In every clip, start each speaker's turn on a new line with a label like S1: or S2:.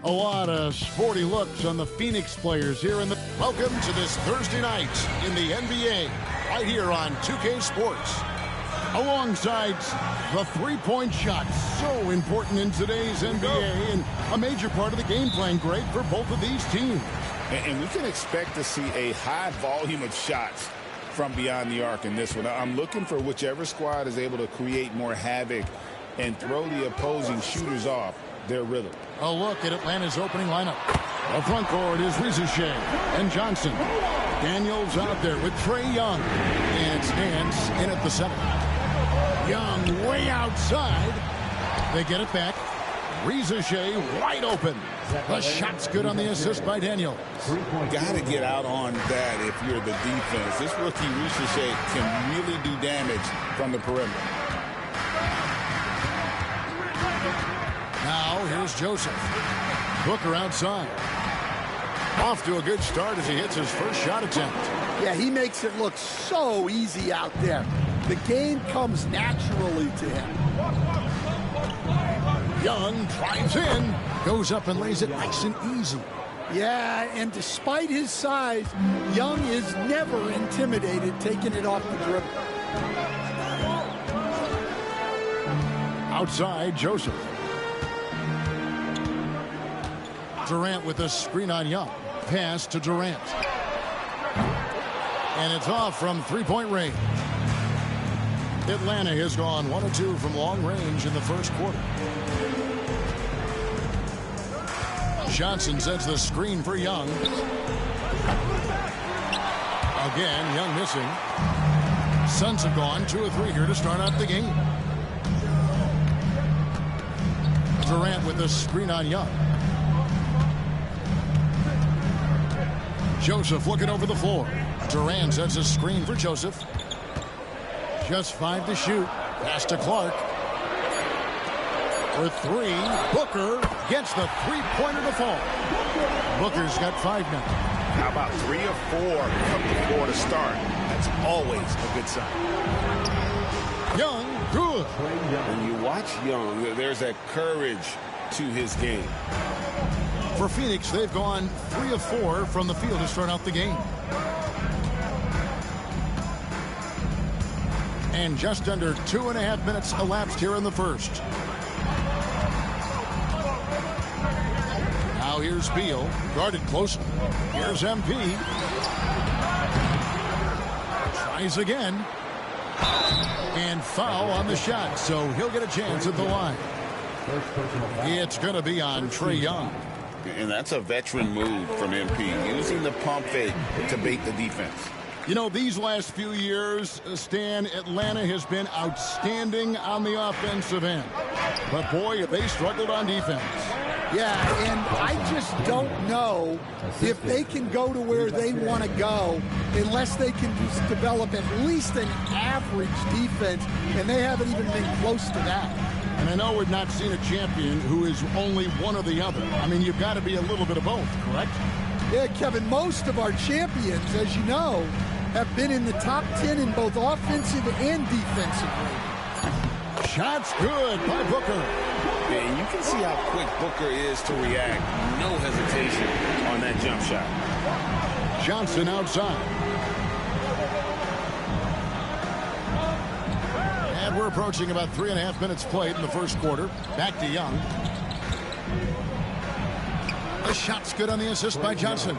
S1: A lot of sporty looks on the Phoenix players here in the... Welcome to this Thursday night in the NBA, right here on 2K Sports. Alongside the three-point shot, so important in today's NBA and a major part of the game plan, Greg, for both of these teams.
S2: And we can expect to see a high volume of shots from beyond the arc in this one. I'm looking for whichever squad is able to create more havoc and throw the opposing shooters off their rhythm.
S1: A look at Atlanta's opening lineup. The front court is Rizachet and Johnson. Daniels out there with Trae Young. And stands in at the center. Young way outside. They get it back. Rizachet wide open. The shot's good on the assist by Daniels.
S2: Got to get out on that if you're the defense. This rookie Rizachet can really do damage from the perimeter.
S1: Now here's Joseph. Booker outside. Off to a good start as he hits his first shot attempt.
S3: Yeah, he makes it look so easy out there. The game comes naturally to him.
S1: Young drives in. Goes up and lays it nice and easy.
S3: Yeah, and despite his size, Young is never intimidated taking it off the dribble.
S1: Outside, Joseph. Durant with a screen on Young. Pass to Durant. And it's off from three-point range. Atlanta has gone 1 of 2 from long range in the first quarter. Johnson sets the screen for Young. Again, Young missing. Suns have gone 2 of 3 here to start out the game. Durant with the screen on Young. Joseph looking over the floor. Durant sets a screen for Joseph. Just 5 to shoot. Pass to Clark. For 3. Booker gets the three-pointer to fall. Booker's got 5 now.
S2: How about 3 or 4 from the floor to start? That's always a good sign.
S1: Young, good.
S2: When you watch Young, there's that courage to his game.
S1: For Phoenix, they've gone 3 of 4 from the field to start out the game. And just under 2.5 minutes elapsed here in the first. Now here's Beal, guarded closely. Here's MP. Tries again. And foul on the shot, so he'll get a chance at the line. It's going to be on Trae Young.
S2: And that's a veteran move from MP, using the pump fake to bait the defense.
S1: You know, these last few years, Stan, Atlanta has been outstanding on the offensive end. But, boy, have they struggled on defense.
S3: Yeah, and I just don't know if they can go to where they want to go unless they can just develop at least an average defense, and they haven't even been close to that.
S1: And I know we've not seen a champion who is only one or the other. I mean, you've got to be a little bit of both, correct?
S3: Yeah, Kevin, most of our champions, as you know, have been in the top 10 in both offensive and defensive rating.
S1: Shot's good by Booker.
S2: And you can see how quick Booker is to react. No hesitation on that jump shot.
S1: Johnson outside. And we're approaching about 3.5 minutes played in the first quarter. Back to Young. The shot's good on the assist by Johnson.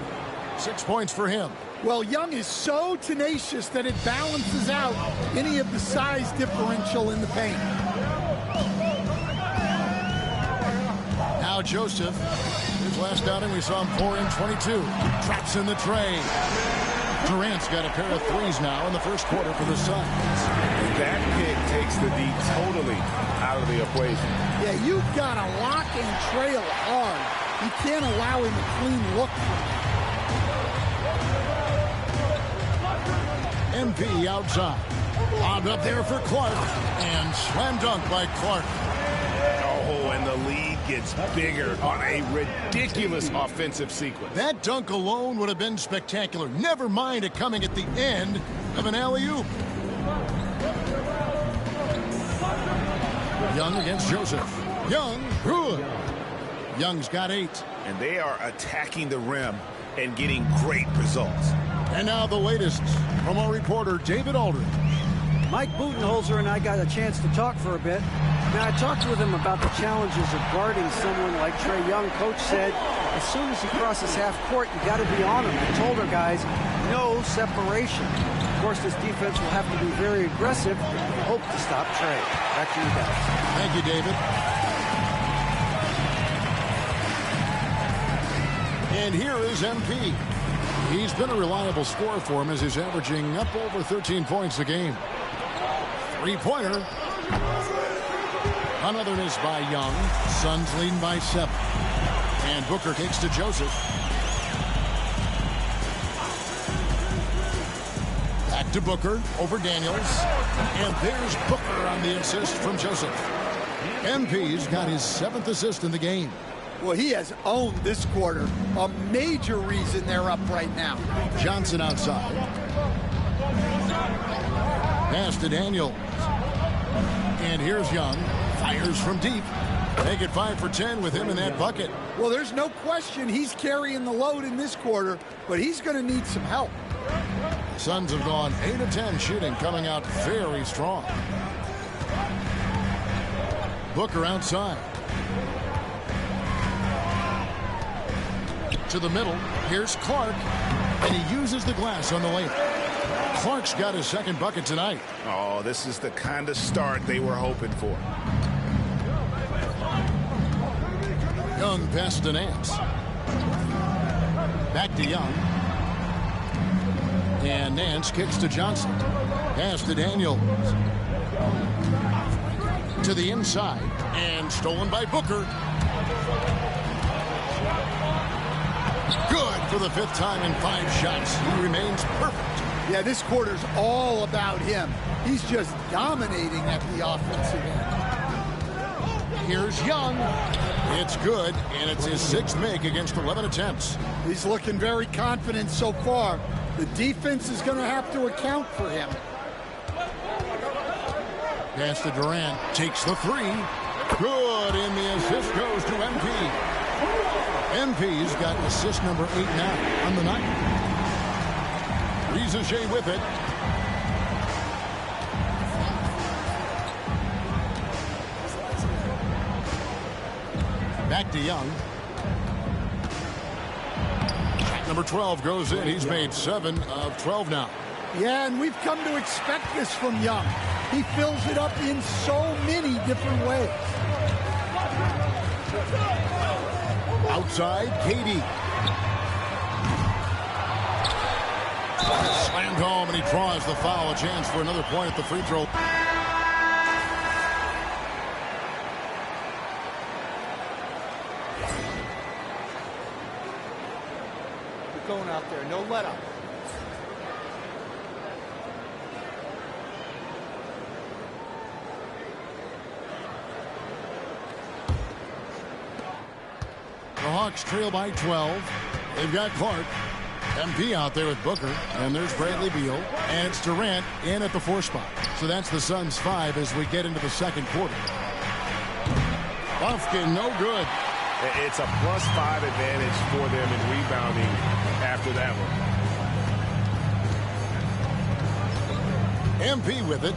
S1: 6 points for him.
S3: Well, Young is so tenacious that it balances out any of the size differential in the paint.
S1: Now Joseph. His last outing, we saw him pour in 22. Traps in the tray. Durant's got a pair of threes now in the first quarter for the Suns.
S2: That pick takes the D totally out of the equation.
S3: Yeah, you've got to lock and trail hard. You can't allow him a clean look.
S1: MP outside. Lobbed up there for Clark. And slam dunk by Clark.
S2: Oh, and the lead gets bigger on a ridiculous offensive sequence.
S1: That dunk alone would have been spectacular. Never mind it coming at the end of an alley-oop. Young against Joseph. Young, good. Young's got 8.
S2: And they are attacking the rim and getting great results.
S1: And now the latest from our reporter, David Aldridge.
S4: Mike Budenholzer and I got a chance to talk for a bit. Now, I talked with him about the challenges of guarding someone like Trae Young. Coach said, as soon as he crosses half court, you got to be on him. I told our guys, no separation. Of course, this defense will have to be very aggressive if we hope to stop Trae. Back to you guys.
S1: Thank you, David. And here is MP. He's been a reliable scorer for him as he's averaging up over 13 points a game. Three-pointer. Another miss by Young. Suns leading by 7. And Booker kicks to Joseph. Back to Booker over Daniels. And there's Booker on the assist from Joseph. MP's got his 7th assist in the game.
S3: Well, he has owned this quarter. A major reason they're up right now.
S1: Johnson outside. Pass to Daniels. And here's Young. Fires from deep. Make it 5 for 10 with him in that bucket.
S3: Well, there's no question he's carrying the load in this quarter, but he's going to need some help.
S1: Suns have gone 8 of 10 shooting, coming out very strong. Booker outside. To the middle. Here's Clark. And he uses the glass on the layup. Clark's got his 2nd bucket tonight.
S2: Oh, this is the kind of start they were hoping for.
S1: Young pass to Nance. Back to Young. And Nance kicks to Johnson. Pass to Daniels. To the inside. And stolen by Booker. Good for the 5th time in 5 shots. He remains perfect.
S3: Yeah, this quarter's all about him. He's just dominating at the offensive end.
S1: Here's Young. It's good, and it's his 6th make against 11 attempts.
S3: He's looking very confident so far. The defense is going to have to account for him.
S1: Pass to Durant. Takes the 3. Good, and the assist goes to MP. MP's got assist number 8 now on the night. Rizachet with it. Back to Young. Shot number 12 goes in. He's made 7 of 12 now.
S3: Yeah, and we've come to expect this from Young. He fills it up in so many different ways.
S1: Outside, Katie. Slammed home, and he draws the foul. A chance for another point at the free throw.
S3: Keep going out there. No let up.
S1: The Hawks trail by 12. They've got Clark. MP out there with Booker. And there's Bradley Beal. And it's Durant in at the 4 spot. So that's the Suns' 5 as we get into the 2nd quarter. Buffkin, no good.
S5: It's a +5 advantage for them in rebounding after that one.
S1: MP with it.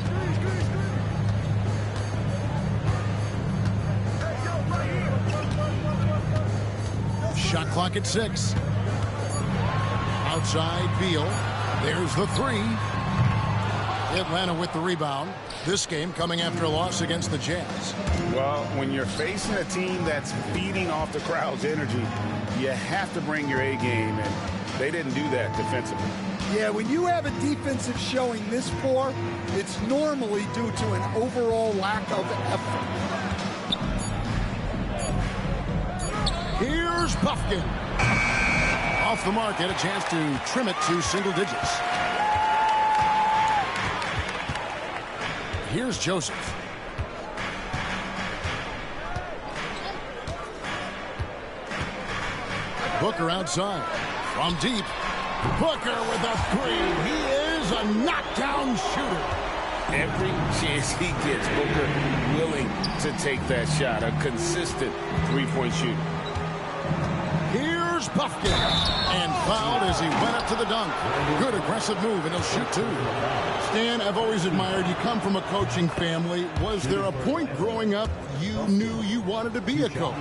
S1: Shot clock at 6. Outside Beal. There's the 3. Atlanta with the rebound. This game coming after a loss against the Jazz.
S2: Well, when you're facing a team that's feeding off the crowd's energy, you have to bring your A game, and they didn't do that defensively.
S3: Yeah, when you have a defensive showing this poor, it's normally due to an overall lack of effort.
S1: Here's Buffkin. Off the mark, had a chance to trim it to single digits. Here's Joseph. Booker outside. From deep. Booker with a 3. He is a knockdown shooter.
S2: Every chance he gets, Booker willing to take that shot. A consistent three-point shooter.
S1: Here's Buffkin. And fouled as he went up to the dunk. Good aggressive move, and he'll shoot two. Stan, I've always admired you. Come from a coaching family. Was there a point growing up you knew you wanted to be a coach?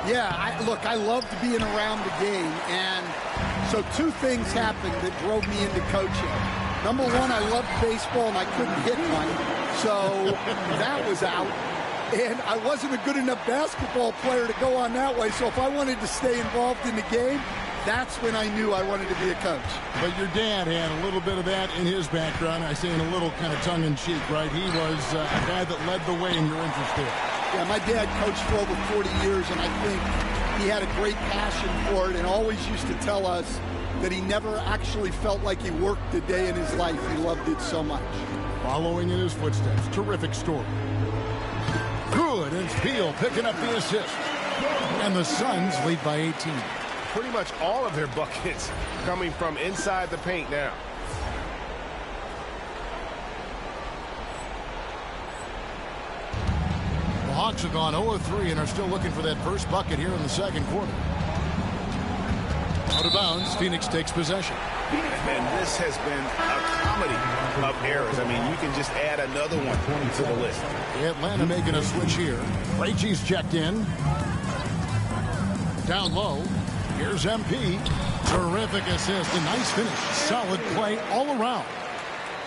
S3: Yeah, look, I loved being around the game. And so two things happened that drove me into coaching. Number one, I loved baseball, and I couldn't hit one. So that was out. And I wasn't a good enough basketball player to go on that way. So if I wanted to stay involved in the game, that's when I knew I wanted to be a coach.
S1: But your dad had a little bit of that in his background. I say in a little kind of tongue-in-cheek, right? He was a guy that led the way in your interest there.
S3: Yeah, my dad coached for over 40 years, and I think he had a great passion for it and always used to tell us that he never actually felt like he worked a day in his life. He loved it so much.
S1: Following in his footsteps, terrific story. Good, and Beal picking up the assist. And the Suns lead by 18.
S5: Pretty much all of their buckets coming from inside the paint now.
S1: The Hawks have gone 0-3 and are still looking for that first bucket here in the second quarter. Out of bounds, Phoenix takes possession.
S2: And this has been a comedy of errors. I mean, you can just add another one to the list.
S1: Atlanta making a switch here. Krejci's checked in. Down low. Here's MP. Terrific assist. A nice finish. Solid play all around.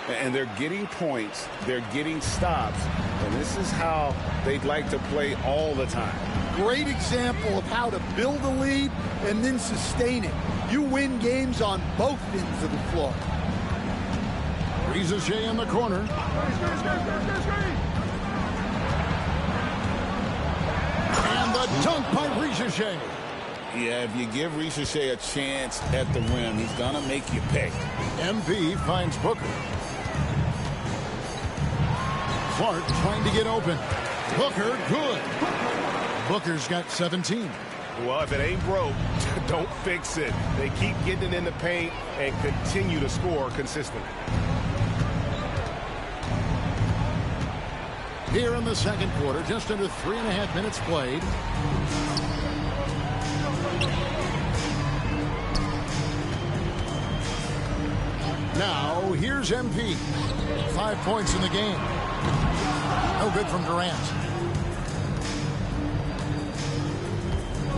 S2: And they're getting points. They're getting stops. And this is how they'd like to play all the time.
S3: Great example of how to build a lead and then sustain it. You win games on both ends of the floor.
S1: Riza in the corner. And the dunk by Riza.
S2: Yeah, if you give Riza a chance at the rim, he's going to make you pay.
S1: MP finds Booker. Clark trying to get open. Booker, good. Booker's got 17.
S5: Well, if it ain't broke, don't fix it. They keep getting it in the paint and continue to score consistently.
S1: Here in the second quarter, just under 3.5 minutes played. Now, here's MP. 5 points in the game. No good from Durant.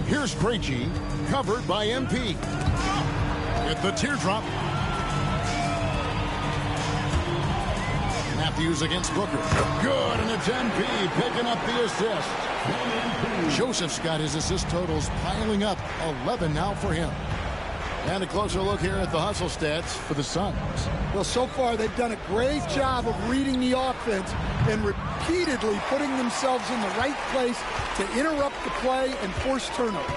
S1: Here's Krejci, covered by MP. At the teardrop. Matthews against Booker. Good, and it's MP picking up the assist. Joseph's got his assist totals piling up. 11 now for him. And a closer look here at the hustle stats for the Suns.
S3: Well, so far they've done a great job of reading the offense and repeatedly putting themselves in the right place to interrupt the play and force turnovers.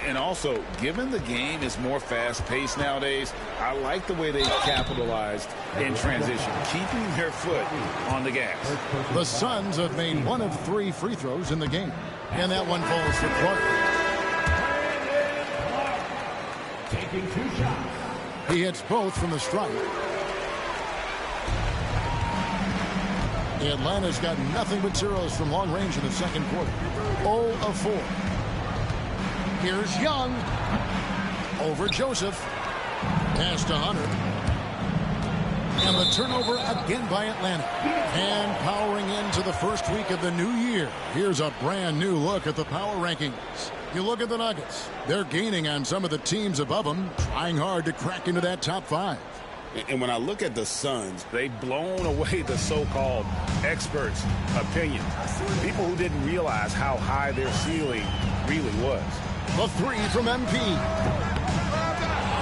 S2: And also, given the game is more fast-paced nowadays, I like the way they've capitalized in transition, keeping their foot on the gas.
S1: The Suns have made 1 of 3 free throws in the game. And that one falls for Clark.
S6: Taking 2 shots.
S1: He hits both from the stripe. Atlanta's got nothing but zeros from long range in the second quarter. 0 of 4. Here's Young. Over Joseph. Pass to Hunter. And the turnover again by Atlanta. And powering into the first week of the new year. Here's a brand new look at the power rankings. You look at the Nuggets. They're gaining on some of the teams above them, trying hard to crack into that top 5.
S2: And when I look at the Suns, they've blown away the so-called experts' opinion. People who didn't realize how high their ceiling really was.
S1: The 3 from MP.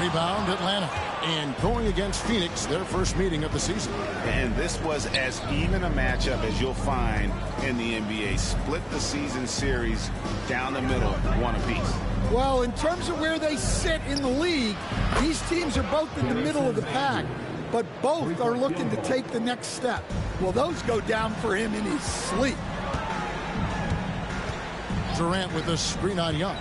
S1: Rebound Atlanta. And going against Phoenix, their first meeting of the season.
S2: And this was as even a matchup as you'll find in the NBA. Split the season series down the middle, 1 apiece.
S3: Well, in terms of where they sit in the league, these teams are both in the middle of the pack, but both are looking to take the next step. Well, those go down for him in his sleep.
S1: Durant with a screen on Young.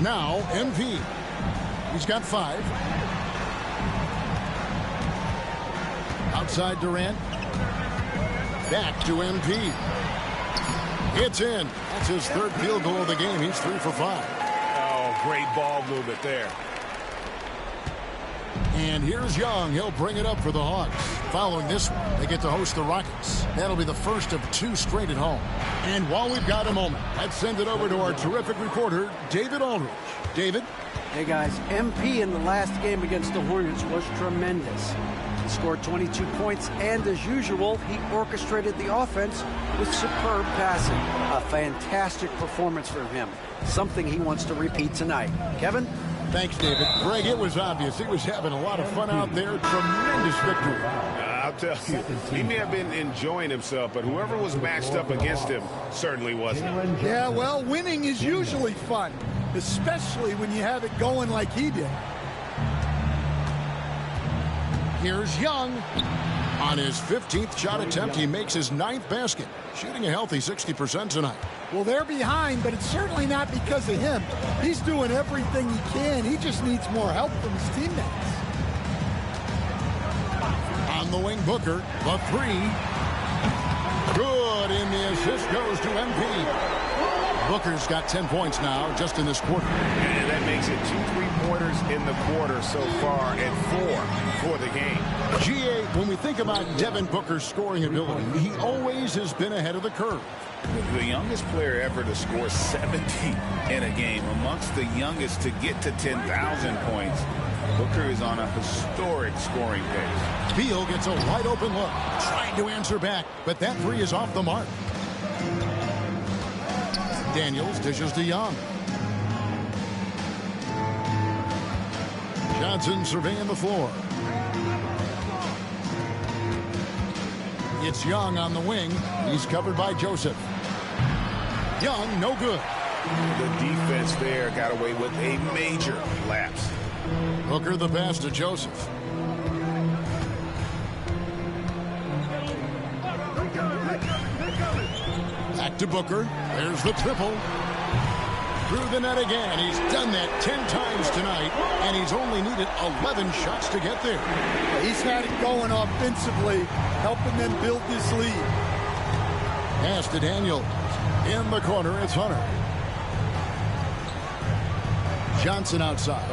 S1: Now, MP. He's got 5. Outside Durant. Back to MP. It's in. That's his third field goal of the game. He's 3 for 5.
S5: Oh, great ball movement there.
S1: And here's Young. He'll bring it up for the Hawks. Following this one, they get to host the Rockets. That'll be the first of 2 straight at home. And while we've got a moment, let's send it over to our terrific reporter, David Aldridge. David?
S4: Hey, guys. MP in the last game against the Hornets was tremendous. He scored 22 points, and as usual, he orchestrated the offense with superb passing. A fantastic performance from him. Something he wants to repeat tonight. Kevin?
S1: Thanks, David. Greg, it was obvious. He was having a lot of fun out there. Tremendous victory.
S5: I'll tell you, he may have been enjoying himself, but whoever was matched up against him certainly wasn't.
S3: Yeah, well, winning is usually fun, especially when you have it going like he did.
S1: Here's Young. On his 15th shot attempt, he makes his 9th basket, shooting a healthy 60% tonight.
S3: Well, they're behind, but it's certainly not because of him. He's doing everything he can. He just needs more help from his teammates.
S1: On the wing, Booker, the 3. Good, and the assist goes to MP. Booker's got 10 points now just in this quarter.
S5: And that makes it 2 3-pointers in the quarter so far and 4 for the game.
S1: GA, when we think about Devin Booker's scoring ability, he always has been ahead of the curve.
S2: The youngest player ever to score 70 in a game, amongst the youngest to get to 10,000 points. Booker is on a historic scoring pace.
S1: Beal gets a wide open look, trying to answer back, but that 3 is off the mark. Daniels dishes to Young. Johnson surveying the floor. It's Young on the wing. He's covered by Joseph. Young, no good.
S2: The defense there got away with a major lapse.
S1: Booker the pass to Joseph. Back to Booker. There's the triple. Through the net again. He's done that 10 times tonight, and he's only needed 11 shots to get there.
S3: He's had it going offensively, helping them build this lead.
S1: Pass to Daniels. In the corner, it's Hunter. Johnson outside.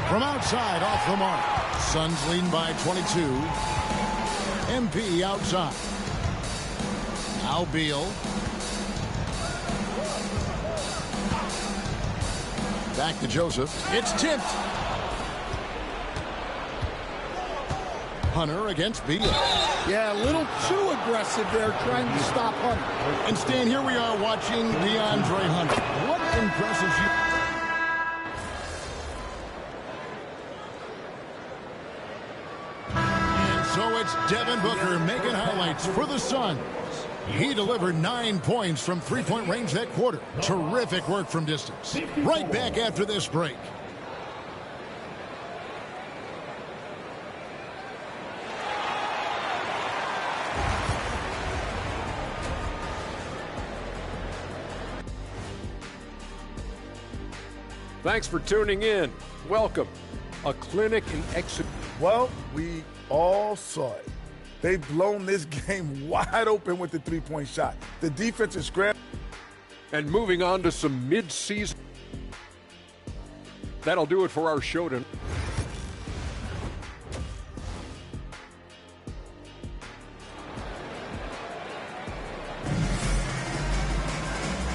S1: From outside, off the mark. Suns leading by 22. MP outside. Now Beal. Back to Joseph. It's tipped. Hunter against Beal.
S3: Yeah, a little too aggressive there trying to stop Hunter.
S1: And Stan, here we are watching DeAndre Hunter. What impresses you? And so it's Devin Booker making highlights for the Suns. He delivered 9 points from three-point range that quarter. Terrific work from distance. Right back after this break.
S7: Thanks for tuning in. Welcome. A clinic in execution.
S8: Well, we all saw it. They've blown this game wide open with the three-point shot. The defense is scrambling.
S7: And moving on to some mid-season. That'll do it for our show tonight.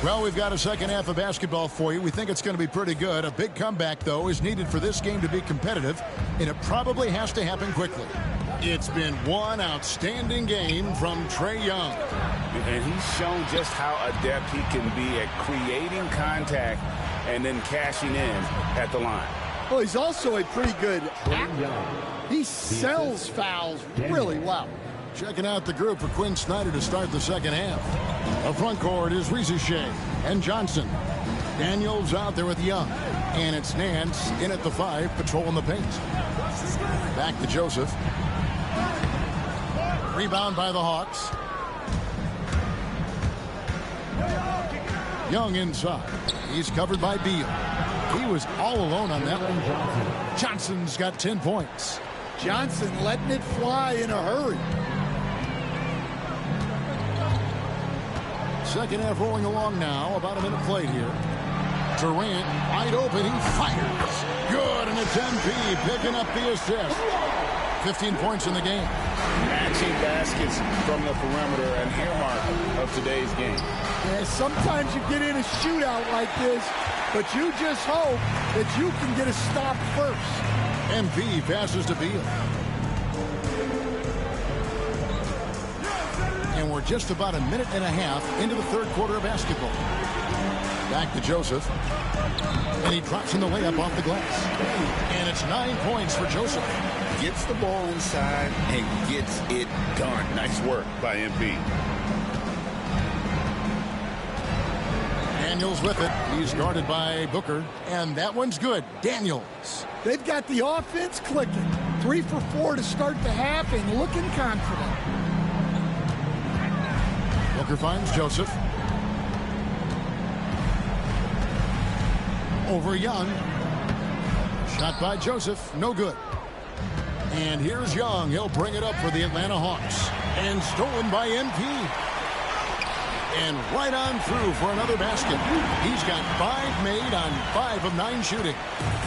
S1: Well, we've got a second half of basketball for you. We think it's going to be pretty good. A big comeback, though, is needed for this game to be competitive, and it probably has to happen quickly. It's been one outstanding game from Trae Young.
S2: And he's shown just how adept he can be at creating contact and then cashing in at the line.
S3: Well, he's also a pretty good actor. He sells fouls really well.
S1: Checking out the group for Quinn Snyder to start the second half. The front court is Rizachet and Johnson. Daniels out there with Young. And it's Nance in at the 5, patrolling the paint. Back to Joseph. Rebound by the Hawks. Young inside. He's covered by Beal. He was all alone on that one. Johnson's got 10 points.
S3: Johnson letting it fly in a hurry.
S1: Second half rolling along now. About a minute played here. Durant wide open. He fires. Good, and it's MP picking up the assist. 15 points in the game.
S2: Matching baskets from the perimeter, an earmark of today's game.
S3: Yeah, sometimes you get in a shootout like this, but you just hope that you can get a stop first.
S1: MP passes to Beal. And we're just about a minute and a half into the third quarter of basketball. Back to Joseph. And he drops in the layup off the glass. And it's 9 points for Joseph.
S2: Gets the ball inside and gets it done. Nice work by MP.
S1: Daniels with it. He's guarded by Booker. And that one's good. Daniels.
S3: They've got the offense clicking. 3 for 4 to start the half and looking confident.
S1: Booker finds Joseph. Over Young. Shot by Joseph. No good. And here's Young. He'll bring it up for the Atlanta Hawks. And stolen by MP. And right on through for another basket. He's got 5 made on 5 of 9 shooting.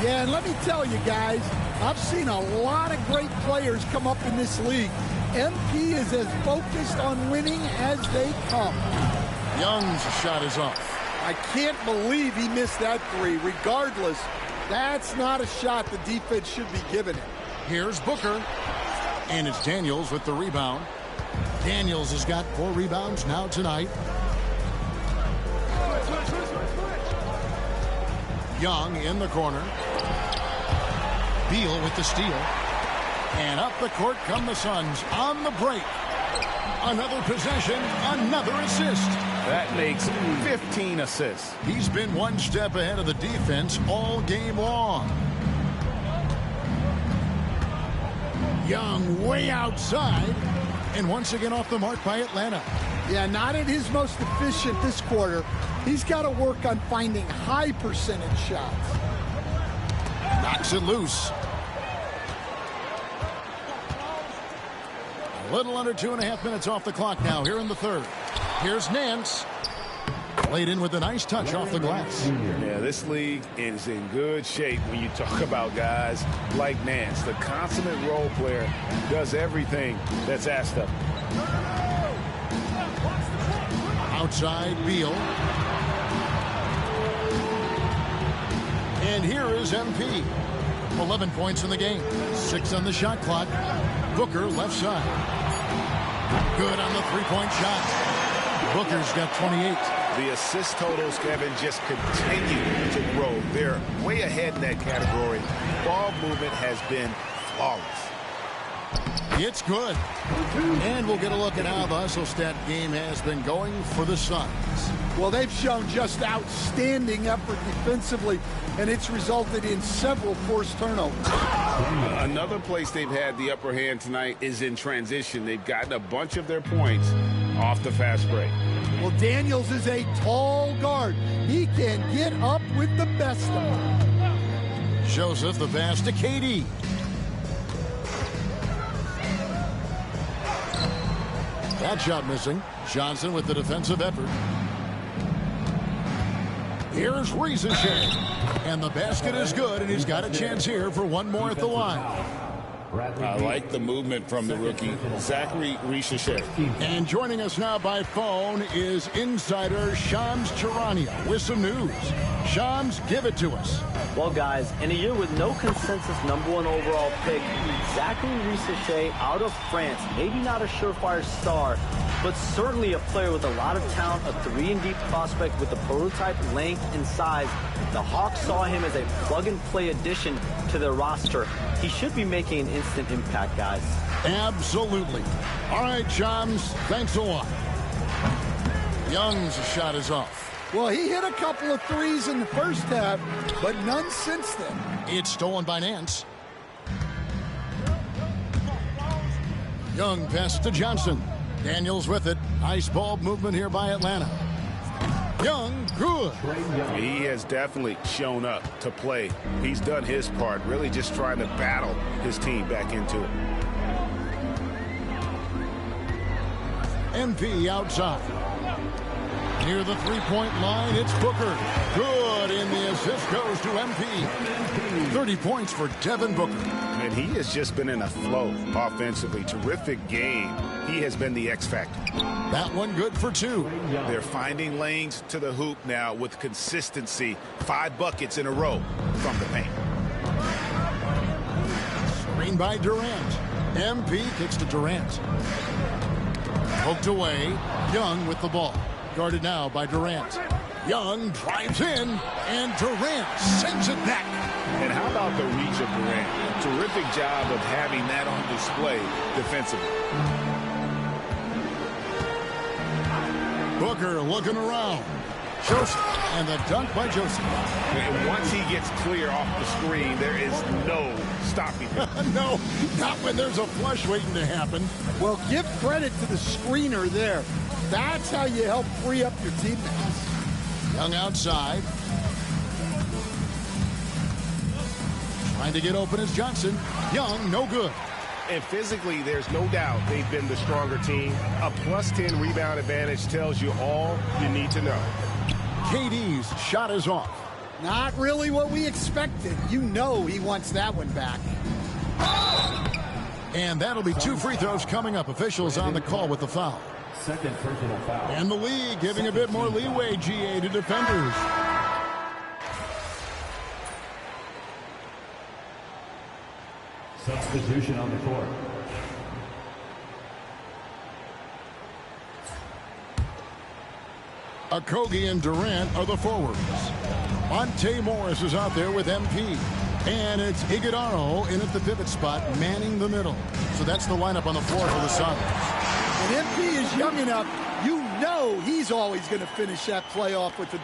S3: Yeah, and let me tell you guys, I've seen a lot of great players come up in this league. MP is as focused on winning as they come.
S1: Young's shot is off.
S3: I can't believe he missed that 3. Regardless, that's not a shot the defense should be giving him.
S1: Here's Booker. And it's Daniels with the rebound. Daniels has got 4 rebounds now tonight. Young in the corner. Beal with the steal. And up the court come the Suns on the break. Another possession, another assist.
S2: That makes 15 assists.
S1: He's been one step ahead of the defense all game long. Young way outside. And once again off the mark by Atlanta.
S3: Yeah, not at his most efficient this quarter. He's got to work on finding high percentage shots.
S1: Knocks it loose. A little under 2.5 minutes off the clock now here in the third. Here's Nance. Played in with a nice touch off the glass.
S2: Yeah, this league is in good shape when you talk about guys like Nance. The consummate role player does everything that's asked of him.
S1: Outside Beal. And here is MP. 11 points in the game. 6 on the shot clock. Booker left side. Good on the three-point shot. Booker's got 28.
S2: The assist totals, Kevin, just continue to grow. They're way ahead in that category. Ball movement has been flawless.
S1: It's good. And we'll get a look at how the hustle stat game has been going for the Suns.
S3: Well, they've shown just outstanding effort defensively, and it's resulted in several forced turnovers.
S2: Another place they've had the upper hand tonight is in transition. They've gotten a bunch of their points off the fast break.
S3: Well, Daniels is a tall guard. He can get up with the best of them.
S1: Joseph, the pass to KD. That shot missing. Johnson with the defensive effort. Here's Risacher. And the basket is good, and he's got a chance here for one more at the line.
S2: I like the movement from the rookie, Zachary Risacher.
S1: And joining us now by phone is insider Shams Charania with some news. Shams, give it to us.
S9: Well, guys, in a year with no consensus #1 overall pick, Zachary Risacher out of France, maybe not a surefire star, but certainly a player with a lot of talent, a 3-and-D prospect with the prototype length and size. The Hawks saw him as a plug-and-play addition to their roster. He should be making an instant impact, guys.
S1: Absolutely. All right, Shams, thanks a lot. Young's shot is off.
S3: Well, he hit a couple of threes in the first half, but none since then.
S1: It's stolen by Nance. Young passes to Johnson. Daniels with it. Nice ball movement here by Atlanta. Young, good.
S2: He has definitely shown up to play. He's done his part, really just trying to battle his team back into it.
S1: MP outside. Near the three-point line, it's Booker. Good, and the assist goes to MP. 30 points for Devin Booker.
S2: And he has just been in a flow offensively. Terrific game. He has been the X factor.
S1: That one good for 2.
S2: They're finding lanes to the hoop now with consistency. 5 buckets in a row from the paint.
S1: Screen by Durant. MP kicks to Durant. Poked away. Young with the ball. Guarded now by Durant. Young drives in, and Durant sends it back.
S2: And how about the reach of Durant? Terrific job of having that on display defensively.
S1: Booker looking around. Joseph, and the dunk by Joseph.
S2: And once he gets clear off the screen, there is no stopping him.
S1: No, not when there's a flush waiting to happen.
S3: Well, give credit to the screener there. That's how you help free up your teammates.
S1: Young outside. Trying to get open is Johnson. Young, no good.
S5: And physically, there's no doubt they've been the stronger team. A +10 rebound advantage tells you all you need to know.
S1: KD's shot is off.
S3: Not really what we expected. You know he wants that one back.
S1: And that'll be 2 free throws coming up. Officials on the call with the foul.
S6: Second personal foul.
S1: And the league giving a bit more leeway, GA, to defenders.
S6: Substitution on the court.
S1: Okogie and Durant are the forwards. Monte Morris is out there with MP. And it's Iguodala in at the pivot spot, manning the middle. So that's the lineup on the floor for the Suns.
S3: And MP is young enough, you know he's always going to finish that play off with the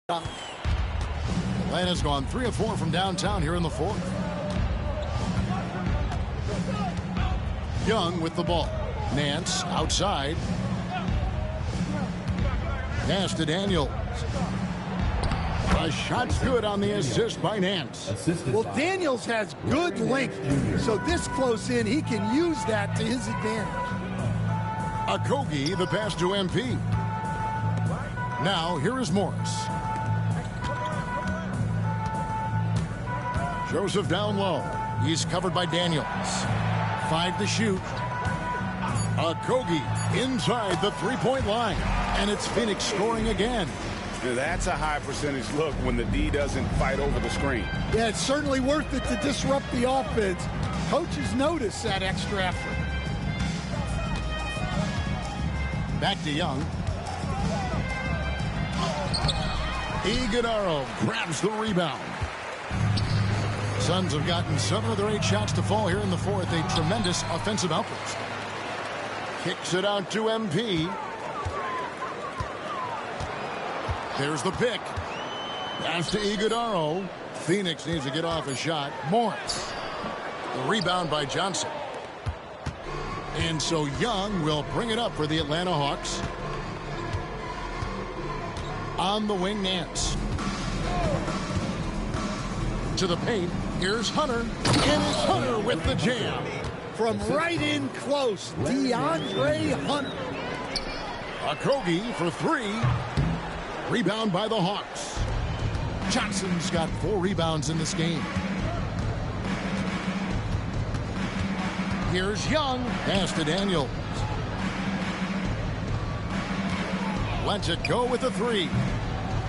S1: Atlanta's gone 3 of 4 from downtown here in the fourth. Young with the ball. Nance outside. Pass to Daniels. A shot's good on the assist by Nance.
S3: Well, Daniels has good length, so this close in, he can use that to his advantage.
S1: Okogie, the pass to MP. Now, here is Morris. Joseph down low. He's covered by Daniels. 5 to shoot. Okogie inside the three-point line. And it's Phoenix scoring again.
S2: That's a high percentage look when the D doesn't fight over the screen.
S3: Yeah, it's certainly worth it to disrupt the offense. Coaches notice that extra effort.
S1: Back to Young. Iguodaro grabs the rebound. Suns have gotten 7 of their 8 shots to fall here in the fourth. A tremendous offensive outburst. Kicks it out to MP. There's the pick. Pass to Iguodaro. Phoenix needs to get off a shot. Morris. The rebound by Johnson. And so Young will bring it up for the Atlanta Hawks. On the wing, Nance. To the paint. Here's Hunter. And it's Hunter with the jam.
S3: From right in close, DeAndre Hunter.
S1: Okogie for 3. Rebound by the Hawks. Johnson's got 4 rebounds in this game. Here's Young. Pass to Daniels. Lets it go with the 3.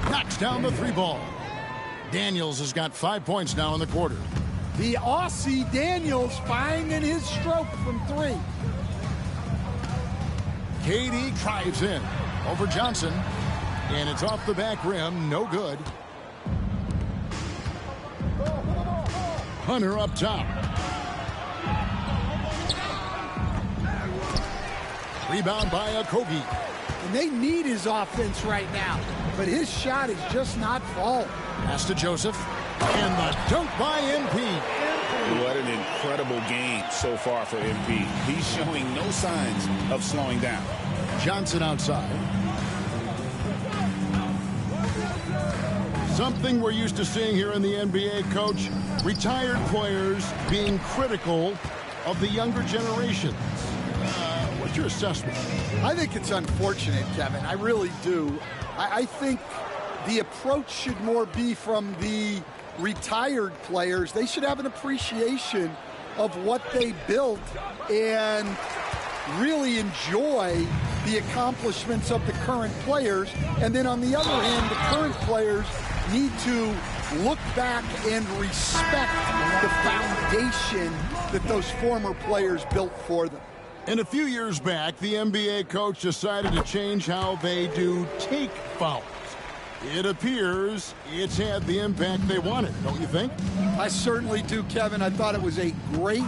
S1: Knocks down the 3 ball. Daniels has got 5 points now in the quarter.
S3: The Aussie Daniels finding his stroke from 3.
S1: KD drives in over Johnson. And it's off the back rim. No good. Hunter up top. Rebound by Okogie.
S3: And they need his offense right now. But his shot is just not falling.
S1: Pass to Joseph. And the dunk by MP.
S2: What an incredible game so far for MP. He's showing no signs of slowing down.
S1: Johnson outside. Something we're used to seeing here in the NBA, Coach. Retired players being critical of the younger generations. What's your assessment?
S3: I think it's unfortunate, Kevin. I really do. I think the approach should more be from the retired players. They should have an appreciation of what they built and really enjoy the accomplishments of the current players. And then on the other hand, the current players need to look back and respect the foundation that those former players built for them.
S1: And a few years back, the NBA coach decided to change how they do take fouls. It appears it's had the impact they wanted, don't you think?
S3: I certainly do, Kevin. I thought it was a great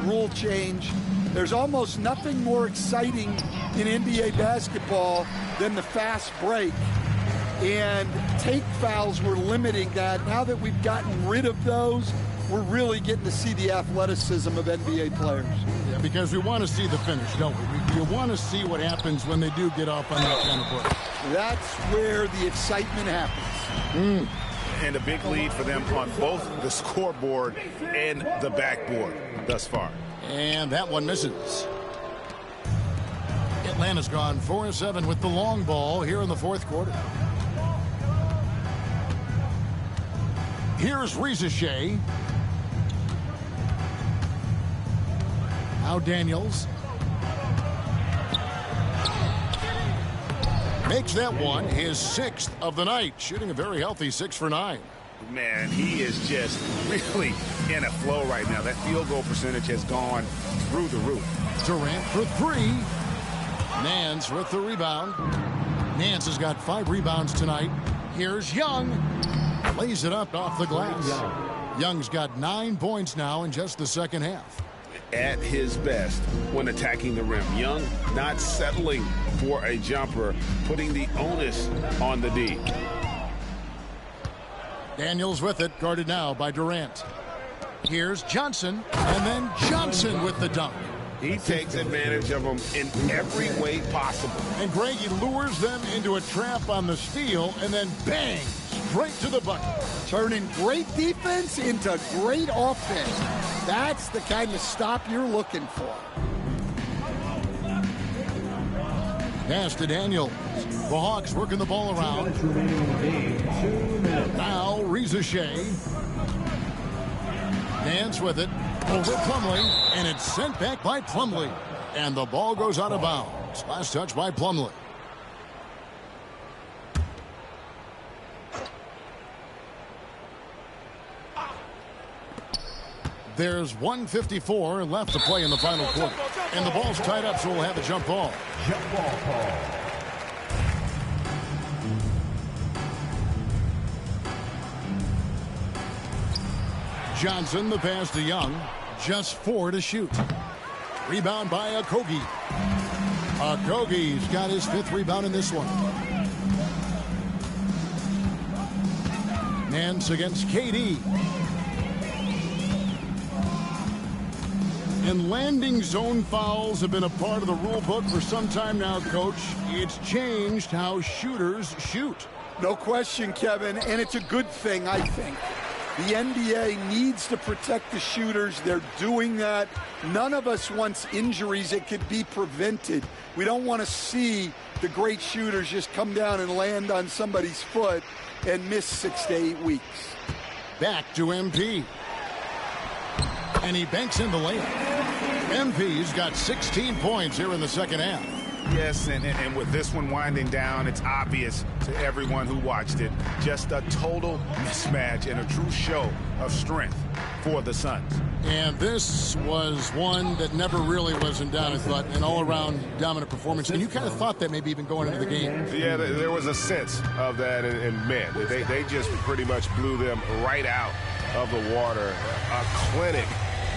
S3: rule change. There's almost nothing more exciting in NBA basketball than the fast break. And take fouls were limiting that. Now that we've gotten rid of those, we're really getting to see the athleticism of NBA players.
S1: Yeah, because we want to see the finish, don't we? You want to see what happens when they do get off on that kind of break.
S3: That's where the excitement happens.
S2: And a big lead for them on both the scoreboard and the backboard thus far.
S1: And that one misses. Atlanta's gone 4-7 with the long ball here in the fourth quarter. Here's Risacher. Now Daniels. Makes that one his 6th of the night, shooting a very healthy 6 for 9.
S2: Man, he is just really in a flow right now. That field goal percentage has gone through the roof.
S1: Durant for 3. Nance with the rebound. Nance has got 5 rebounds tonight. Here's Young. Lays it up off the glass. Young's got 9 points now in just the second half.
S2: At his best when attacking the rim. Young not settling for a jumper, putting the onus on the D.
S1: Daniels with it, guarded now by Durant. Here's Johnson, and then Johnson with the dunk.
S5: He takes advantage of them in every way possible.
S1: And Greg, he lures them into a trap on the steal, and then bang, straight to the bucket.
S3: Turning great defense into great offense. That's the kind of stop you're looking for.
S1: Pass to Daniels. The Hawks working the ball around. Now, Reza Shea. Nance with it. Over Plumlee. And it's sent back by Plumlee. And the ball goes out of bounds. Last touch by Plumlee. There's 1:54 left to play in the final quarter. And the ball's tied up, so we'll have a jump ball.
S6: Jump ball call.
S1: Johnson, the pass to Young. Just 4 to shoot. Rebound by Okogie. Okogie's got his 5th rebound in this one. Nance against KD. And landing zone fouls have been a part of the rule book for some time now, Coach. It's changed how shooters shoot.
S3: No question, Kevin, and it's a good thing, I think. The NBA needs to protect the shooters. They're doing that. None of us wants injuries that could be prevented. We don't want to see the great shooters just come down and land on somebody's foot and miss 6 to 8 weeks.
S1: Back to MP. And he banks in the layup. MP's got 16 points here in the second half.
S2: Yes, and with this one winding down, it's obvious to everyone who watched it. Just a total mismatch and a true show of strength for the Suns.
S1: And this was one that never really was in doubt, I thought, an all-around dominant performance. And you kind of thought that maybe even going into the game.
S5: Yeah, there was a sense of that, and man, they just pretty much blew them right out of the water. A clinic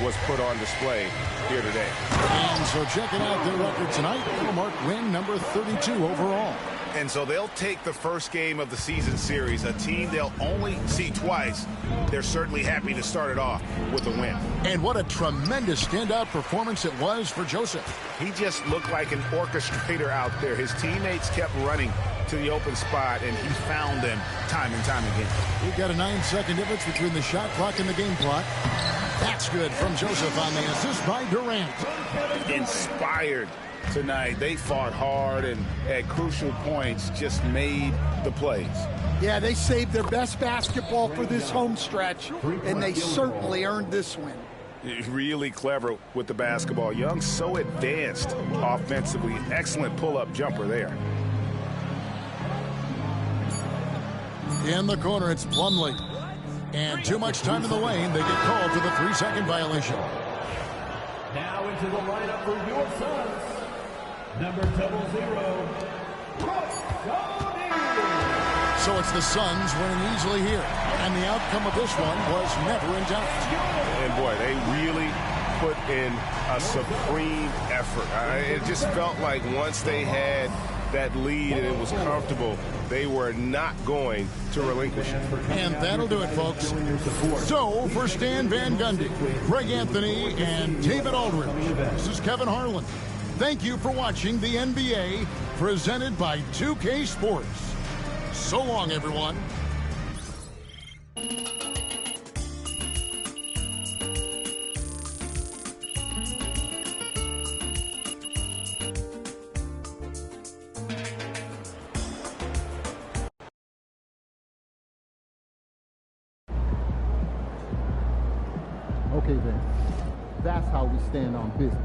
S5: was put on display here today.
S1: And so checking out their record tonight, they'll mark win number 32 overall.
S2: And so they'll take the first game of the season series, a team they'll only see twice. They're certainly happy to start it off with a win.
S1: And what a tremendous standout performance it was for Joseph.
S2: He just looked like an orchestrator out there. His teammates kept running to the open spot, and he found them time and time again.
S1: We've got a 9-second difference between the shot clock and the game clock. That's good from Joseph on the assist by Durant.
S2: Inspired tonight. They fought hard and at crucial points just made the plays.
S3: Yeah, they saved their best basketball for this home stretch, and they certainly earned this win.
S2: Really clever with the basketball. Young so advanced offensively. Excellent pull-up jumper there.
S1: In the corner, it's Plumlee. And too much time in the lane. They get called for the 3-second violation.
S6: Now into the lineup for your Suns. Number 00.
S1: So it's the Suns winning easily here. And the outcome of this one was never in doubt.
S5: And boy, they really put in a supreme effort. It just felt like once they had that lead and it was comfortable, they were not going to relinquish it.
S1: And that'll do it, folks. So, for Stan Van Gundy, Greg Anthony, and David Aldridge, this is Kevin Harlan. Thank you for watching the NBA, presented by 2K Sports. So long, everyone.
S10: Okay then, that's how we stand on business.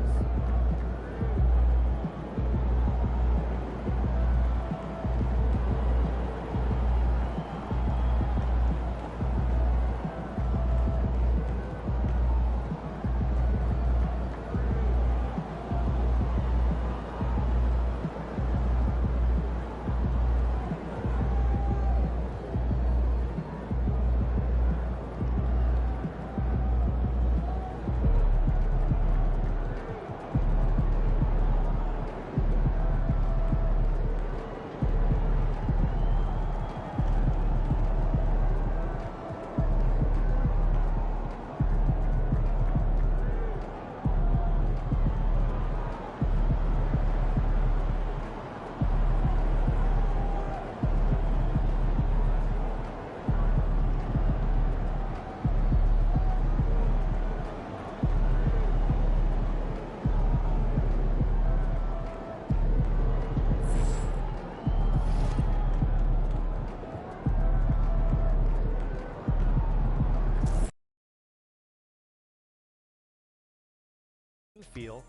S11: Feel.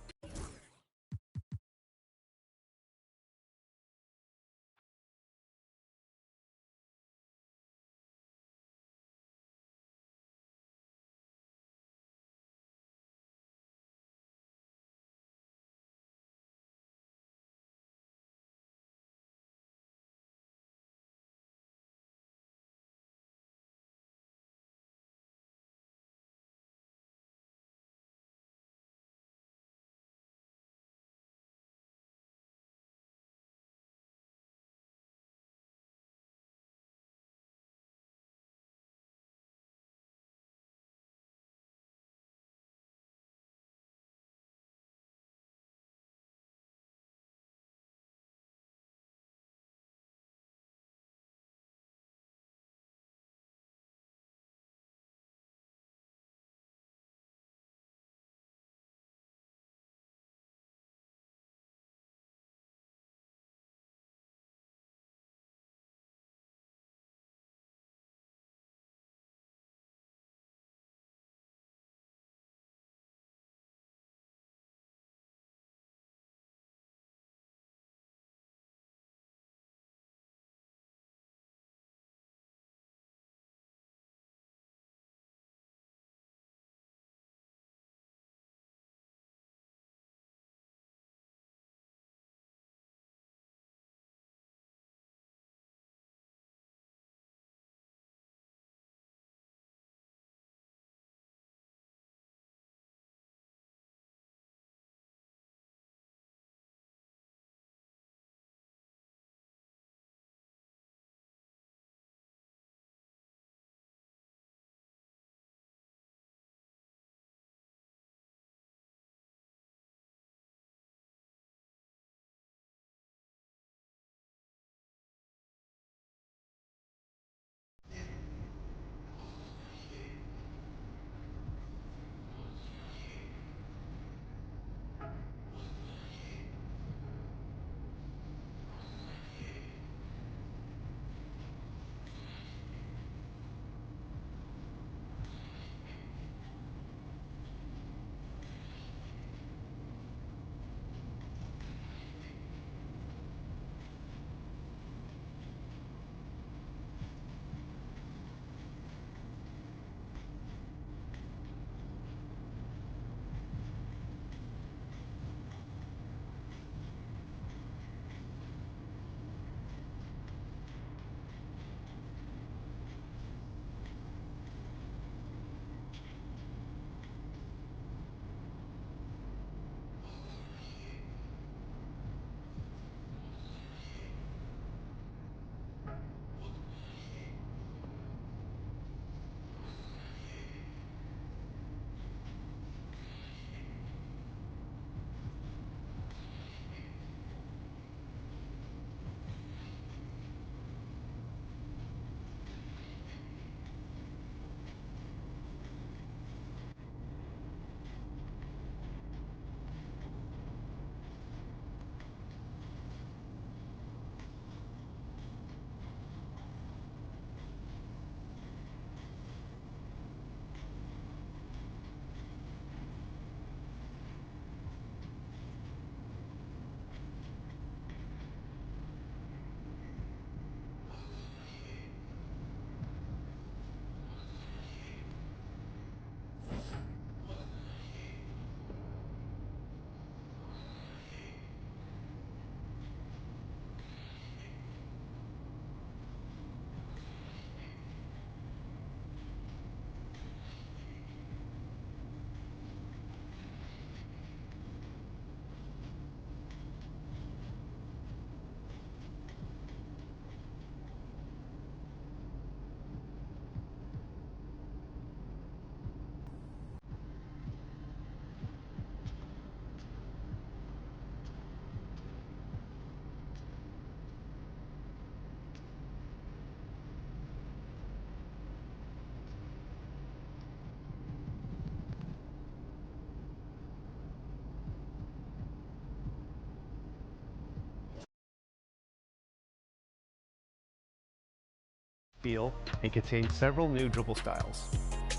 S11: Feel and contains several new dribble styles.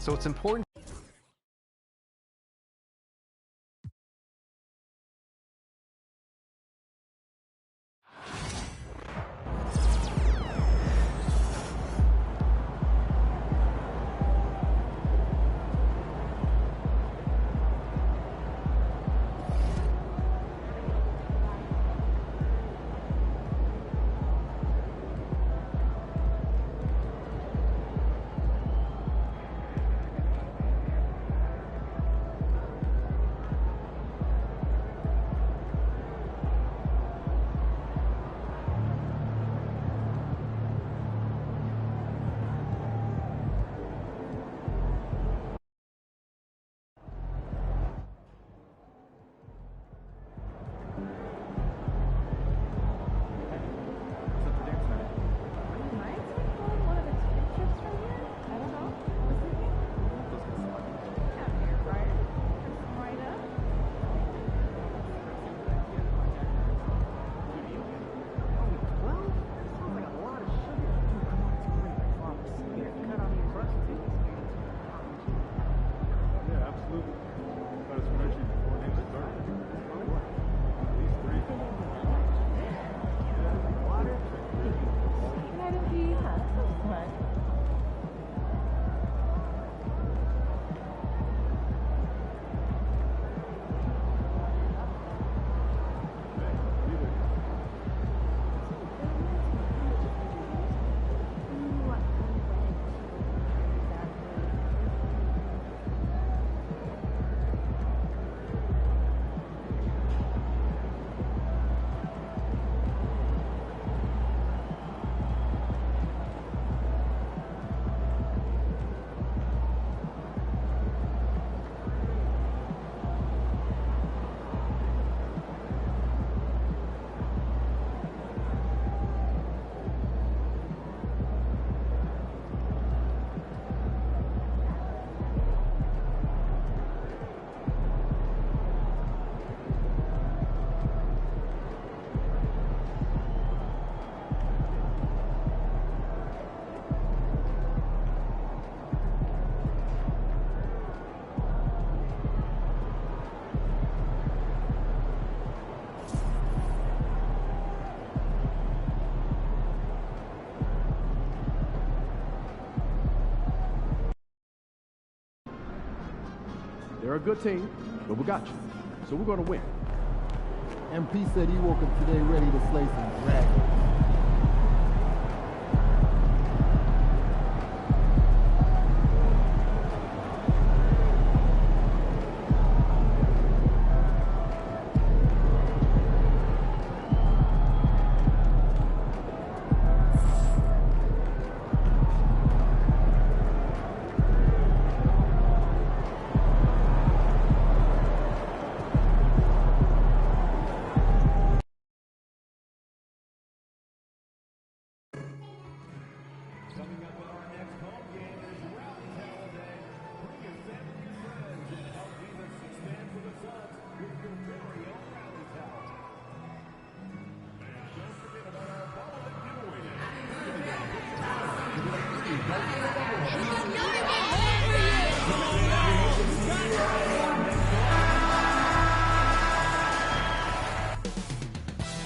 S11: So it's important
S12: They're a good team, but we got you. So we're going to win.
S10: MP said he woke up today ready to slay some dragons.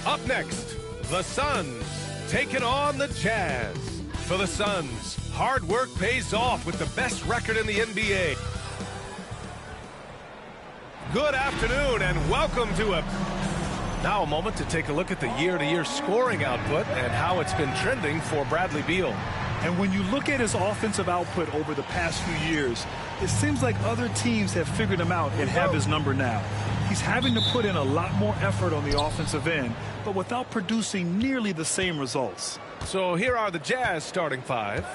S13: Up next, the Suns taking on the Jazz. For the Suns, hard work pays off with the best record in the NBA. Good afternoon and welcome to Now a moment to take a look at the year-to-year scoring output and how it's been trending for Bradley Beal.
S14: And when you look at his offensive output over the past few years, it seems like other teams have figured him out and have his number now. He's having to put in a lot more effort on the offensive end, but without producing nearly the same results.
S13: So here are the Jazz starting five.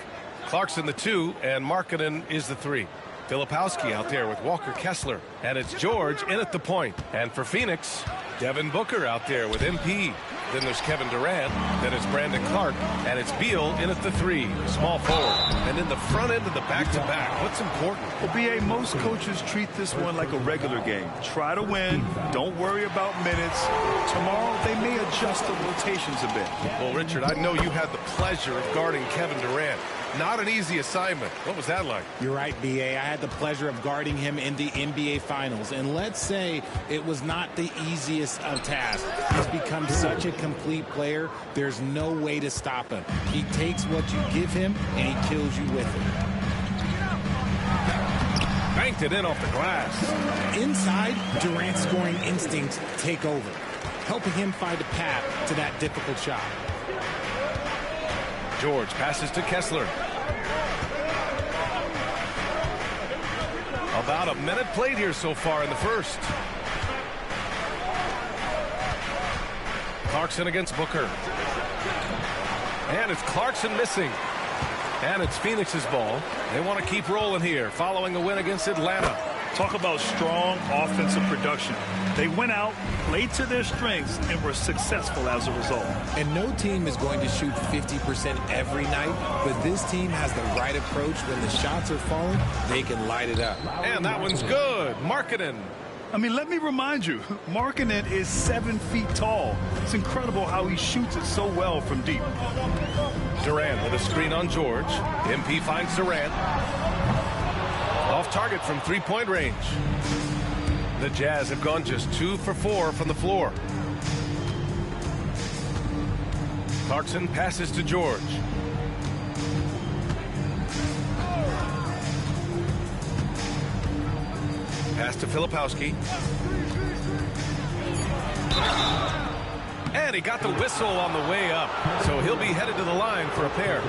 S13: Clarkson the 2 and Markkanen is the 3. Filipowski out there with Walker Kessler. And it's George in at the point. And for Phoenix, Devin Booker out there with MP. Then there's Kevin Durant. Then it's Brandon Clark. And it's Beal in at the 3, small forward. And in the front end of the back-to-back, what's important?
S14: Well, B.A., most coaches treat this one like a regular game. Try to win. Don't worry about minutes. Tomorrow, they may adjust the rotations a bit.
S13: Well, Richard, I know you had the pleasure of guarding Kevin Durant. Not an easy assignment. What was that like?
S15: You're right, B.A. I had the pleasure of guarding him in the NBA Finals. And let's say it was not the easiest of tasks. He's become such a complete player, there's no way to stop him. He takes what you give him, and he kills you with it.
S13: Banked it in off the glass.
S15: Inside, Durant's scoring instincts take over, helping him find a path to that difficult shot.
S13: George passes to Kessler. About a minute played here so far in the first. Clarkson against Booker. And it's Clarkson missing. And it's Phoenix's ball. They want to keep rolling here following a win against Atlanta.
S14: Talk about strong offensive production. They went out, played to their strengths, and were successful as a result.
S15: And no team is going to shoot 50% every night, but this team has the right approach. When the shots are falling, they can light it up.
S13: And that one's good. Markkanen.
S14: I mean, let me remind you, Markkanen is 7 feet tall. It's incredible how he shoots it so well from deep.
S13: Durant with a screen on George. MP finds Durant. Off target from three-point range. The Jazz have gone just 2 for 4 from the floor. Clarkson passes to George. Pass to Filipowski. And he got the whistle on the way up. So he'll be headed to the line for a pair.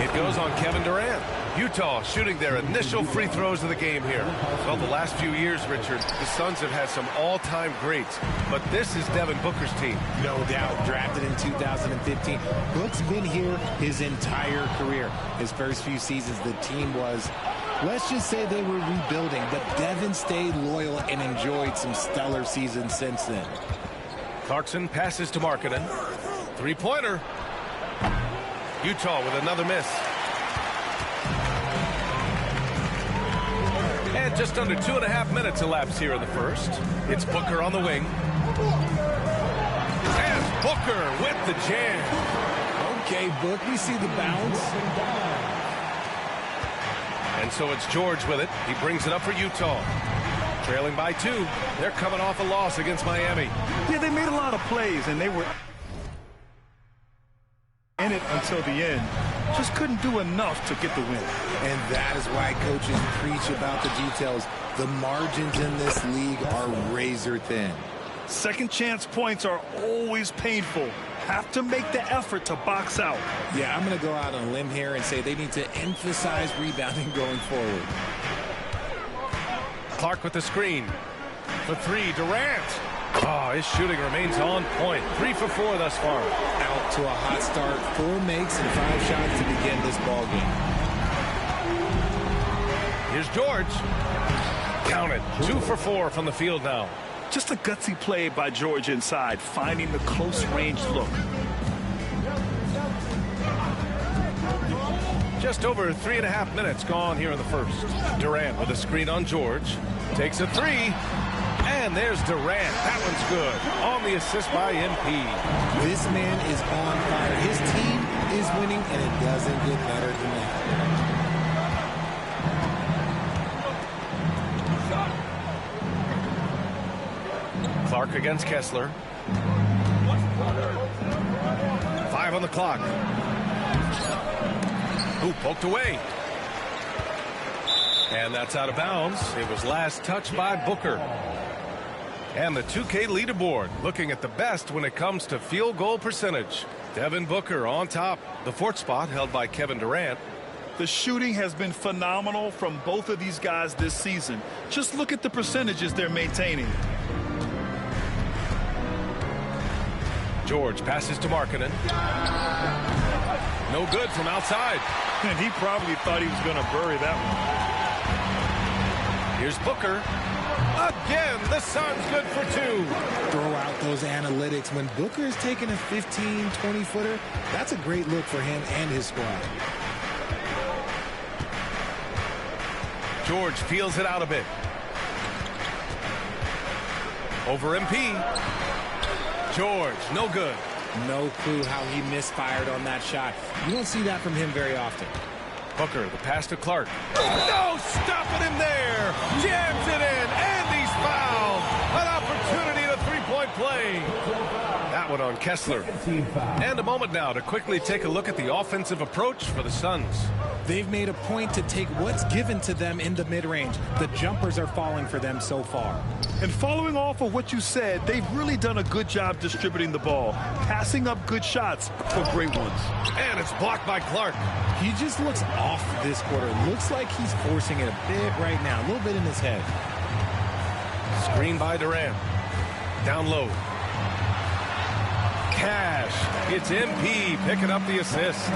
S13: It goes on Kevin Durant. Utah shooting their initial free throws of the game here. Well, the last few years, Richard, the Suns have had some all-time greats, but this is Devin Booker's team.
S15: No doubt. Drafted in 2015. Book's been here his entire career. His first few seasons, the team was, let's just say they were rebuilding, but Devin stayed loyal and enjoyed some stellar seasons since then.
S13: Clarkson passes to Markkanen. Three-pointer. Utah with another miss. And just under 2.5 minutes elapsed here in the first. It's Booker on the wing. And Booker with the jam.
S15: Okay, Book, we see the bounce.
S13: And so it's George with it. He brings it up for Utah. Trailing by 2. They're coming off a loss against Miami.
S14: Yeah, they made a lot of plays, and they were in it until the end. just couldn't do enough to get the win.
S15: And that is why coaches preach about the details. The margins in this league are razor thin.
S14: Second chance points are always painful. Have to make the effort to box out.
S15: Yeah, I'm going to go out on a limb here and say they need to emphasize rebounding going forward.
S13: Clark with the screen. For three, Durant. Oh, his shooting remains on point. 3 for 4 thus far.
S15: Out to a hot start. 4 makes and 5 shots to begin this ball game.
S13: Here's George. Count it. 2 for 4 from the field now.
S14: Just a gutsy play by George inside, finding the close range look.
S13: Just over 3.5 minutes gone here in the first. Durant with a screen on George. Takes a 3. And there's Durant. That one's good. On the assist by MP.
S15: This man is on fire. His team is winning, and it doesn't get better than that.
S13: Clark against Kessler. 5 on the clock. Ooh, poked away. And that's out of bounds. It was last touched by Booker. And the 2K leaderboard looking at the best when it comes to field goal percentage. Devin Booker on top. The 4th spot held by Kevin Durant.
S14: The shooting has been phenomenal from both of these guys this season. Just look at the percentages they're maintaining.
S13: George passes to Markkanen. No good from outside.
S14: And he probably thought he was going to bury that one.
S13: Here's Booker. Again, the Suns good for 2.
S15: Throw out those analytics. When Booker is taking a 15, 20-footer, that's a great look for him and his squad.
S13: George feels it out a bit. Over MP. George, no good.
S15: No clue how he misfired on that shot. You don't see that from him very often.
S13: Booker, the pass to Clark. No, stopping him there. Jams it in, and he's fouled. An opportunity to 3-point play. That one on Kessler. And a moment now to quickly take a look at the offensive approach for the Suns.
S15: They've made a point to take what's given to them in the mid-range. The jumpers are falling for them so far.
S14: And following off of what you said, they've really done a good job distributing the ball, passing up good shots for great ones.
S13: And it's blocked by Clark.
S15: He just looks off this quarter. Looks like he's forcing it a bit right now, a little bit in his head.
S13: Screen by Durant. Down low. Cash. It's MP picking up the assist.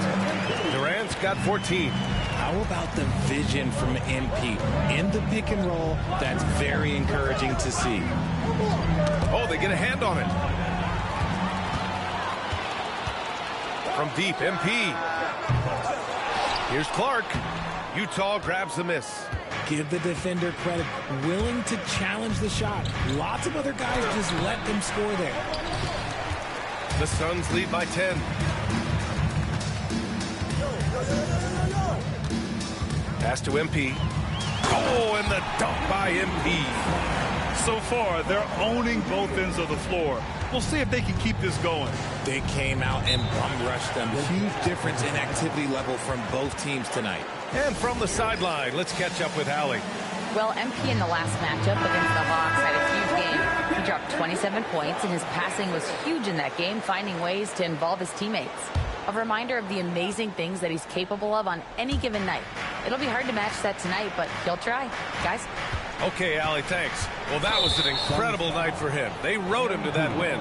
S13: Durant's got 14.
S15: How about the vision from MP? In the pick and roll, that's very encouraging to see.
S13: Oh, they get a hand on it. From deep, MP. Here's Clark. Utah grabs the miss.
S15: Give the defender credit. Willing to challenge the shot. Lots of other guys just let them score there.
S13: The Suns lead by 10. Pass to MP. Oh, and the dunk by MP.
S14: So far, they're owning both ends of the floor. We'll see if they can keep this going.
S15: They came out and bum rushed them. Huge difference in activity level from both teams tonight.
S13: And from the sideline, let's catch up with Allie.
S16: Well, MP in the last matchup against the Hawks had a huge game. He dropped 27 points, and his passing was huge in that game, finding ways to involve his teammates. A reminder of the amazing things that he's capable of on any given night. It'll be hard to match that tonight, but he'll try. Guys?
S13: Okay, Allie, thanks. Well, that was an incredible night for him. They rode him to that win.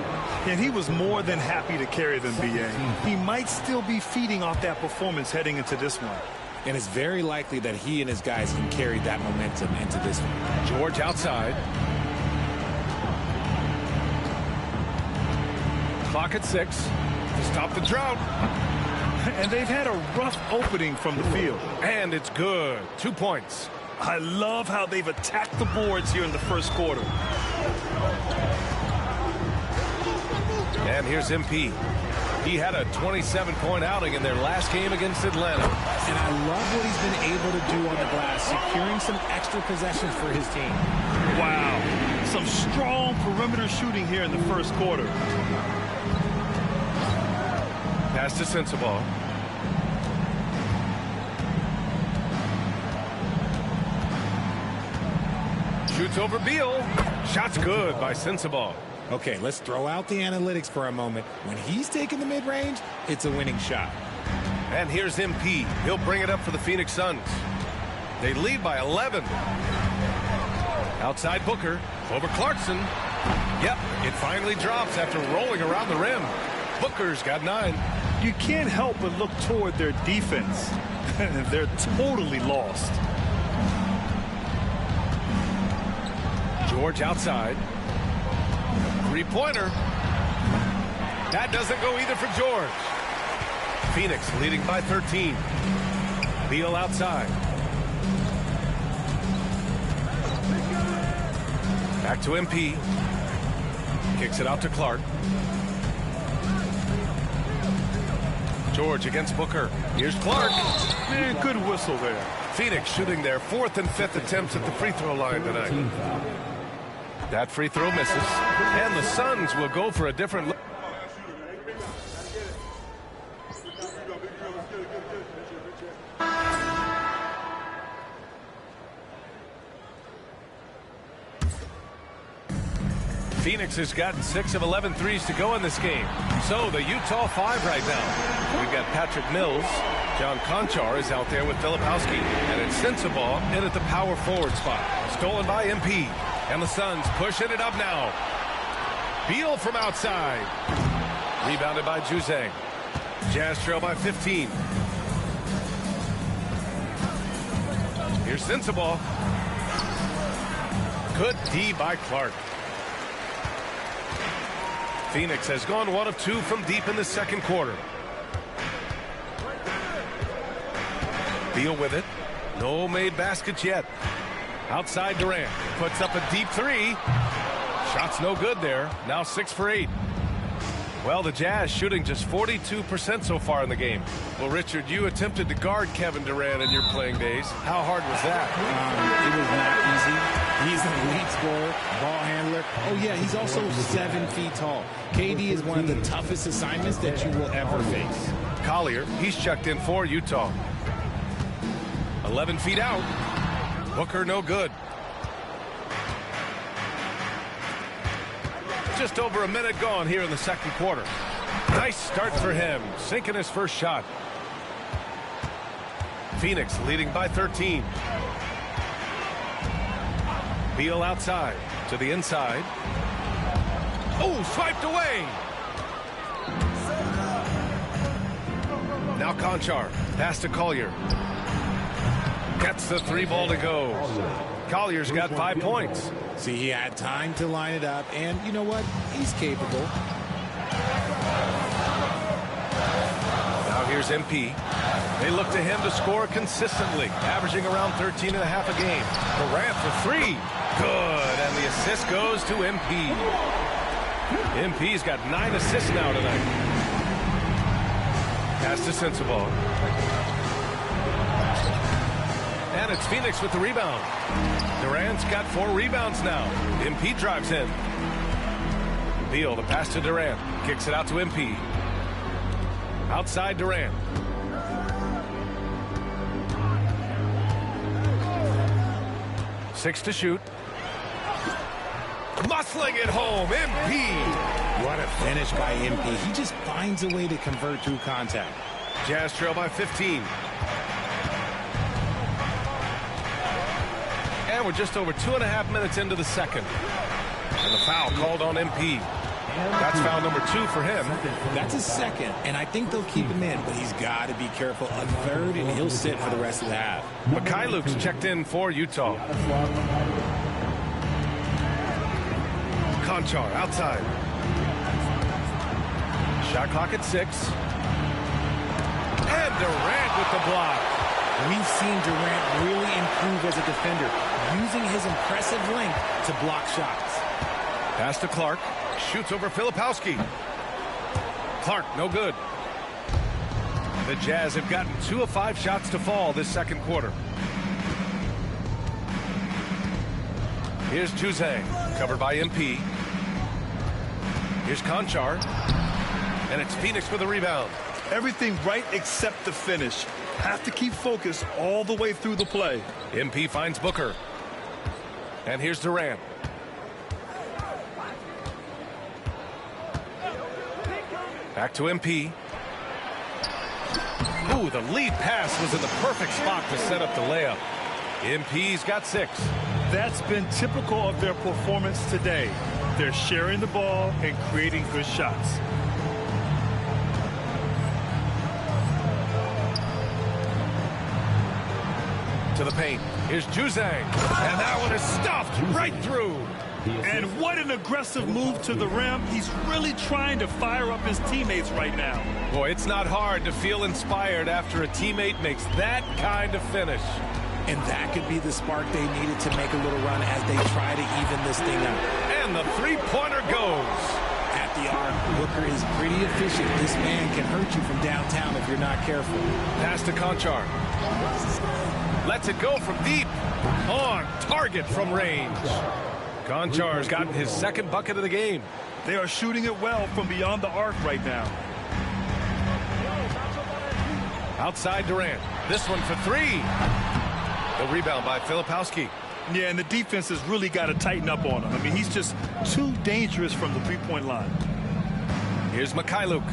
S14: And he was more than happy to carry them, B.A. He might still be feeding off that performance heading into this one.
S15: And it's very likely that he and his guys can carry that momentum into this one.
S13: George outside. Clock at 6 to stop the drought.
S14: And they've had a rough opening from the field.
S13: And it's good. 2 points.
S14: I love how they've attacked the boards here in the first quarter.
S13: And here's MP. He had a 27-point outing in their last game against Atlanta.
S15: And I love what he's been able to do on the glass, securing some extra possessions for his team.
S14: Wow. Some strong perimeter shooting here in the first quarter.
S13: Pass to Sensabaugh. Shoots over Beal. Shot's good by Sensabaugh.
S15: Okay, let's throw out the analytics for a moment. When he's taking the mid-range, it's a winning shot.
S13: And here's MP. He'll bring it up for the Phoenix Suns. They lead by 11. Outside Booker. Over Clarkson. Yep, it finally drops after rolling around the rim. Booker's got 9.
S14: You can't help but look toward their defense. They're totally lost.
S13: George outside. Three-pointer. That doesn't go either for George. Phoenix leading by 13. Beal outside. Back to MP. Kicks it out to Clark. George against Booker. Here's Clark.
S14: Good whistle there.
S13: Phoenix shooting their 4th and 5th attempts at the free throw line tonight. That free throw misses. And the Suns will go for a different look. Phoenix has gotten 6 of 11 threes to go in this game. So the Utah 5 right now. We've got Patrick Mills. John Conchar is out there with Filipowski. And it's Sensabaugh in at the power forward spot. Stolen by MP. And the Suns pushing it up now. Beal from outside. Rebounded by Juzang. Jazz trail by 15. Here's Sensabaugh. Good D by Clark. Phoenix has gone 1 of 2 from deep in the second quarter. Beal with it. No made baskets yet. Outside Durant. Puts up a deep 3. Shot's no good there. Now 6 for 8. Well, the Jazz shooting just 42% so far in the game. Well, Richard, you attempted to guard Kevin Durant in your playing days. How hard was that?
S15: It was not easy. He's an elite scorer, ball handler. Oh, yeah, he's also 7 feet tall. KD is one of the toughest assignments that you will ever face.
S13: Collier, he's checked in for Utah. 11 feet out. Booker no good. Just over a minute gone here in the second quarter. Nice start for him, sinking his first shot. Phoenix leading by 13. Beal outside to the inside. Oh, swiped away. Now Conchar, pass to Collier. Gets the 3 ball to go. Collier's got 5 points.
S15: See, he had time to line it up, and you know what? He's capable.
S13: Now here's MP. They look to him to score consistently, averaging around 13.5 a game. Durant for 3. Good, and the assist goes to MP. MP's got 9 assists now tonight. Pass to Sensabaugh. And it's Phoenix with the rebound. Durant's got 4 rebounds now. MP drives in. Beal, the pass to Durant. Kicks it out to MP. Outside Durant. Six to shoot. Muscling it home, MP.
S15: What a finish by MP. He just finds a way to convert through contact.
S13: Jazz trail by 15. And we're just over 2.5 minutes into the second. And the foul called on MP. That's foul number 2 for him.
S15: That's a second, and I think they'll keep him in, but he's got to be careful. A third, and he'll sit for the rest of the half.
S13: Mikhailuk's checked in for Utah. Conchar outside. Shot clock at 6. And Durant with the block.
S15: We've seen Durant really improve as a defender, using his impressive length to block shots.
S13: Pass to Clark. Shoots over Filipowski. Clark, no good. The Jazz have gotten 2 of 5 shots to fall this second quarter. Here's Juzang, covered by MP. Here's Conchar. And it's Phoenix for the rebound.
S14: Everything right except the finish. Have to keep focused all the way through the play.
S13: MP finds Booker. And here's Durant. Back to MP. Ooh, the lead pass was in the perfect spot to set up the layup. MP's got 6.
S14: That's been typical of their performance today. They're sharing the ball and creating good shots.
S13: To the paint. Here's Juzang. And that one is stuffed right through.
S14: And what an aggressive move to the rim. He's really trying to fire up his teammates right now.
S13: Boy, it's not hard to feel inspired after a teammate makes that kind of finish.
S15: And that could be the spark they needed to make a little run as they try to even this thing up.
S13: And the three-pointer goes.
S15: At the arc, Booker is pretty efficient. This man can hurt you from downtown if you're not careful.
S13: Pass to Konchar. Lets it go from deep. On target from range. Konchar's gotten his second bucket of the game.
S14: They are shooting it well from beyond the arc right now.
S13: Outside Durant. This one for 3. The rebound by Filipowski.
S14: Yeah, and the defense has really got to tighten up on him. I mean, he's just too dangerous from the three-point line.
S13: Here's Mikhailuk.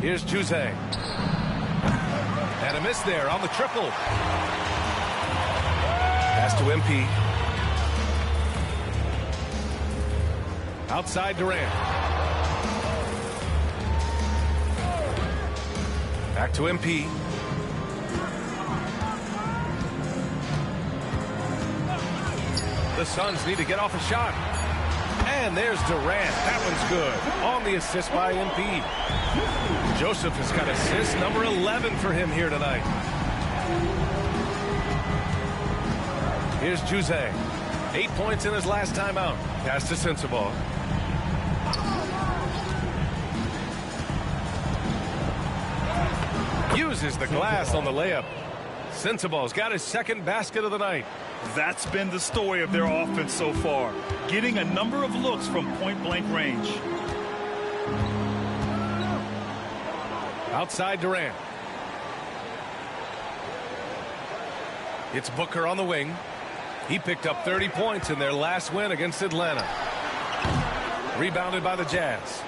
S13: Here's Juzang. And a miss there on the triple. Pass to MP. Outside Durant. Back to MP. The Suns need to get off a shot. And there's Durant. That one's good. On the assist by MP. Joseph has got assist number 11 for him here tonight. Here's Juzang. 8 points in his last time out. Pass to Sensabaugh. Uses the glass on the layup. Sensabaugh's got his second basket of the night.
S14: That's been the story of their offense so far, getting a number of looks from point-blank range.
S13: Outside Durant. It's Booker on the wing. He picked up 30 points in their last win against Atlanta. Rebounded by the Jazz.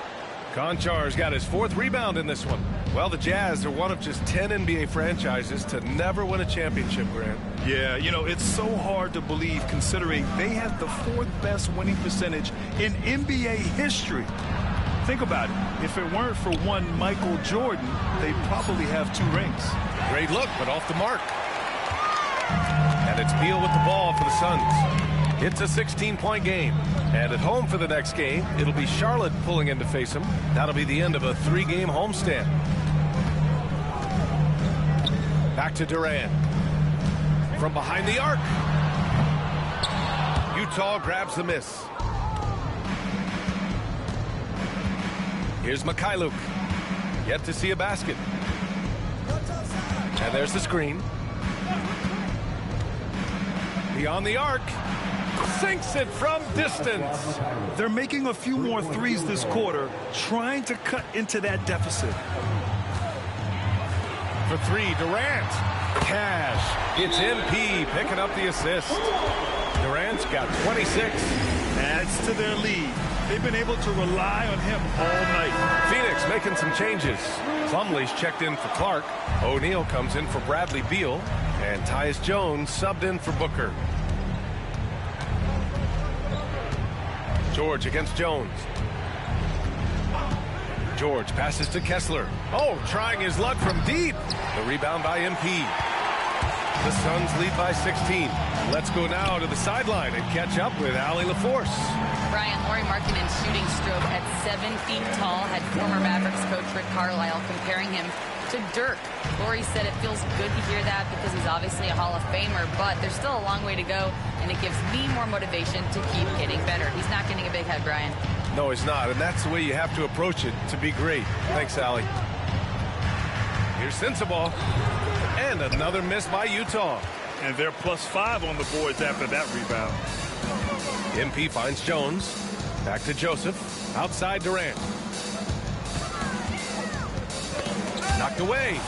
S13: Konchar's got his 4th rebound in this one. Well, the Jazz are one of just 10 NBA franchises to never win a championship, Grant.
S14: Yeah, you know, it's so hard to believe considering they had the 4th best winning percentage in NBA history. Think about it. If it weren't for one Michael Jordan, they'd probably have 2 rings.
S13: Great look, but off the mark. And it's Beal with the ball for the Suns. It's a 16-point game. And at home for the next game, it'll be Charlotte pulling in to face them. That'll be the end of a 3-game homestand. Back to Durant. From behind the arc. Utah grabs the miss. Here's Mikhailuk. Yet to see a basket. And there's the screen. Beyond the arc. Sinks it from distance.
S14: They're making a few more threes this quarter, trying to cut into that deficit.
S13: For 3, Durant. Cash. It's MP picking up the assist. Durant's got 26.
S14: Adds to their lead. They've been able to rely on him all night.
S13: Phoenix making some changes. Plumlee's checked in for Clark. O'Neal comes in for Bradley Beal. And Tyus Jones subbed in for Booker. George against Jones. George passes to Kessler. Oh, trying his luck from deep. The rebound by MP. The Suns lead by 16. Let's go now to the sideline and catch up with Allie LaForce.
S16: Brian, Lauri Markkanen shooting stroke at 7 feet tall had former Mavericks coach Rick Carlisle comparing him to Dirk. Lauri said it feels good to hear that because he's obviously a Hall of Famer, but there's still a long way to go, and it gives me more motivation to keep getting better. He's not getting a big head, Brian.
S13: No, he's not, and that's the way you have to approach it to be great. Thanks, Allie. Here's Sensabaugh. And another miss by Utah.
S14: And they're +5 on the boards after that rebound.
S13: MP finds Jones. Back to Joseph. Outside Durant. Knocked away.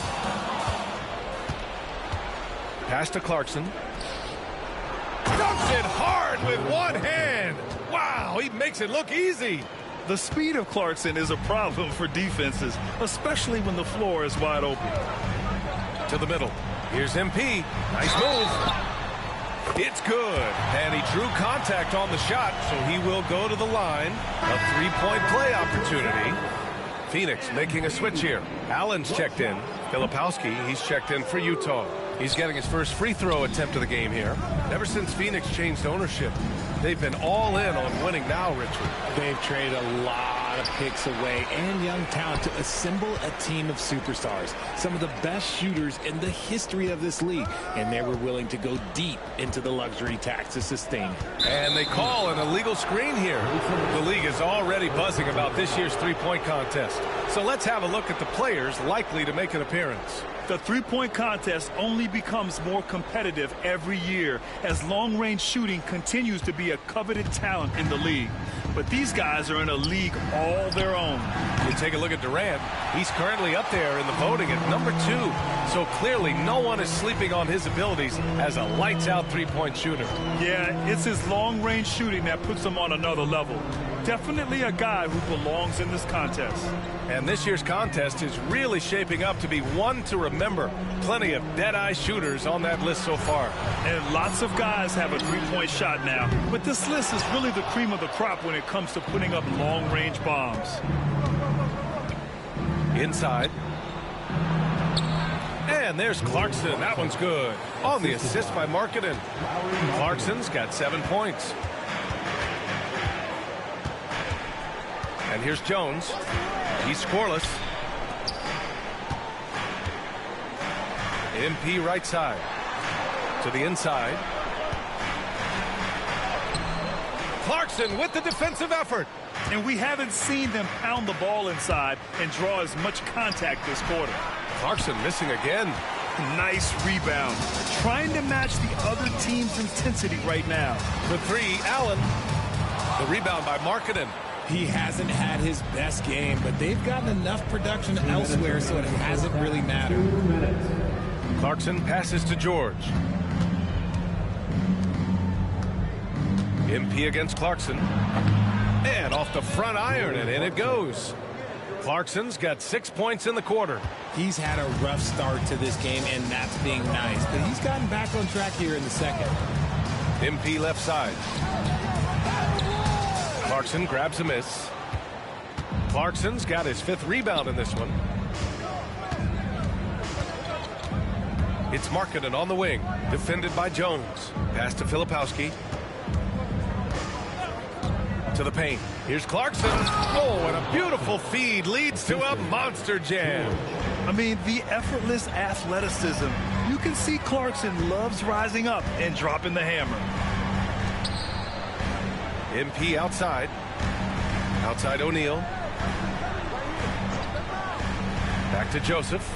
S13: Pass to Clarkson. Dunks it hard with one hand. Wow, he makes it look easy.
S14: The speed of Clarkson is a problem for defenses, especially when the floor is wide open.
S13: To the middle. Here's MP. Nice move. It's good. And he drew contact on the shot, so he will go to the line. A three-point play opportunity. Phoenix making a switch here. Allen's checked in. Filipowski, he's checked in for Utah. He's getting his first free throw attempt of the game here. Ever since Phoenix changed ownership, they've been all in on winning now, Richard.
S15: They've traded a lot of picks away and young talent to assemble a team of superstars. Some of the best shooters in the history of this league. And they were willing to go deep into the luxury tax to sustain it.
S13: And they call an illegal screen here. The league is already buzzing about this year's three-point contest. So let's have a look at the players likely to make an appearance.
S14: The three-point contest only becomes more competitive every year as long-range shooting continues to be a coveted talent in the league. But these guys are in a league all their own.
S13: You take a look at Durant. He's currently up there in the voting at number 2. So clearly no one is sleeping on his abilities as a lights-out three-point shooter.
S14: Yeah, it's his long-range shooting that puts him on another level. Definitely a guy who belongs in this contest.
S13: And this year's contest is really shaping up to be one to remember. Plenty of dead-eye shooters on that list so far.
S14: And lots of guys have a three-point shot now. But this list is really the cream of the crop when it comes to putting up long-range bombs.
S13: Inside. And there's Clarkson. That one's good. On the assist by Markkanen. Clarkson's got 7 points. And here's Jones. He's scoreless. MP right side. To the inside. Clarkson with the defensive effort.
S14: And we haven't seen them pound the ball inside and draw as much contact this quarter.
S13: Clarkson missing again.
S14: Nice rebound. Trying to match the other team's intensity right now.
S13: The three, Allen. The rebound by Markkanen.
S15: He hasn't had his best game, but they've gotten enough production elsewhere, so it hasn't really mattered.
S13: Clarkson passes to George. MP against Clarkson. And off the front iron, and in it goes. Clarkson's got 6 points in the quarter.
S15: He's had a rough start to this game, and that's being nice. But he's gotten back on track here in the second.
S13: MP left side. Clarkson grabs a miss. Clarkson's got his 5th rebound in this one. It's Markkanen on the wing, defended by Jones. Pass to Filipowski. To the paint. Here's Clarkson. Oh, and a beautiful feed leads to a monster jam.
S14: I mean, the effortless athleticism. You can see Clarkson loves rising up and dropping the hammer.
S13: MP outside. Outside O'Neal. Back to Joseph.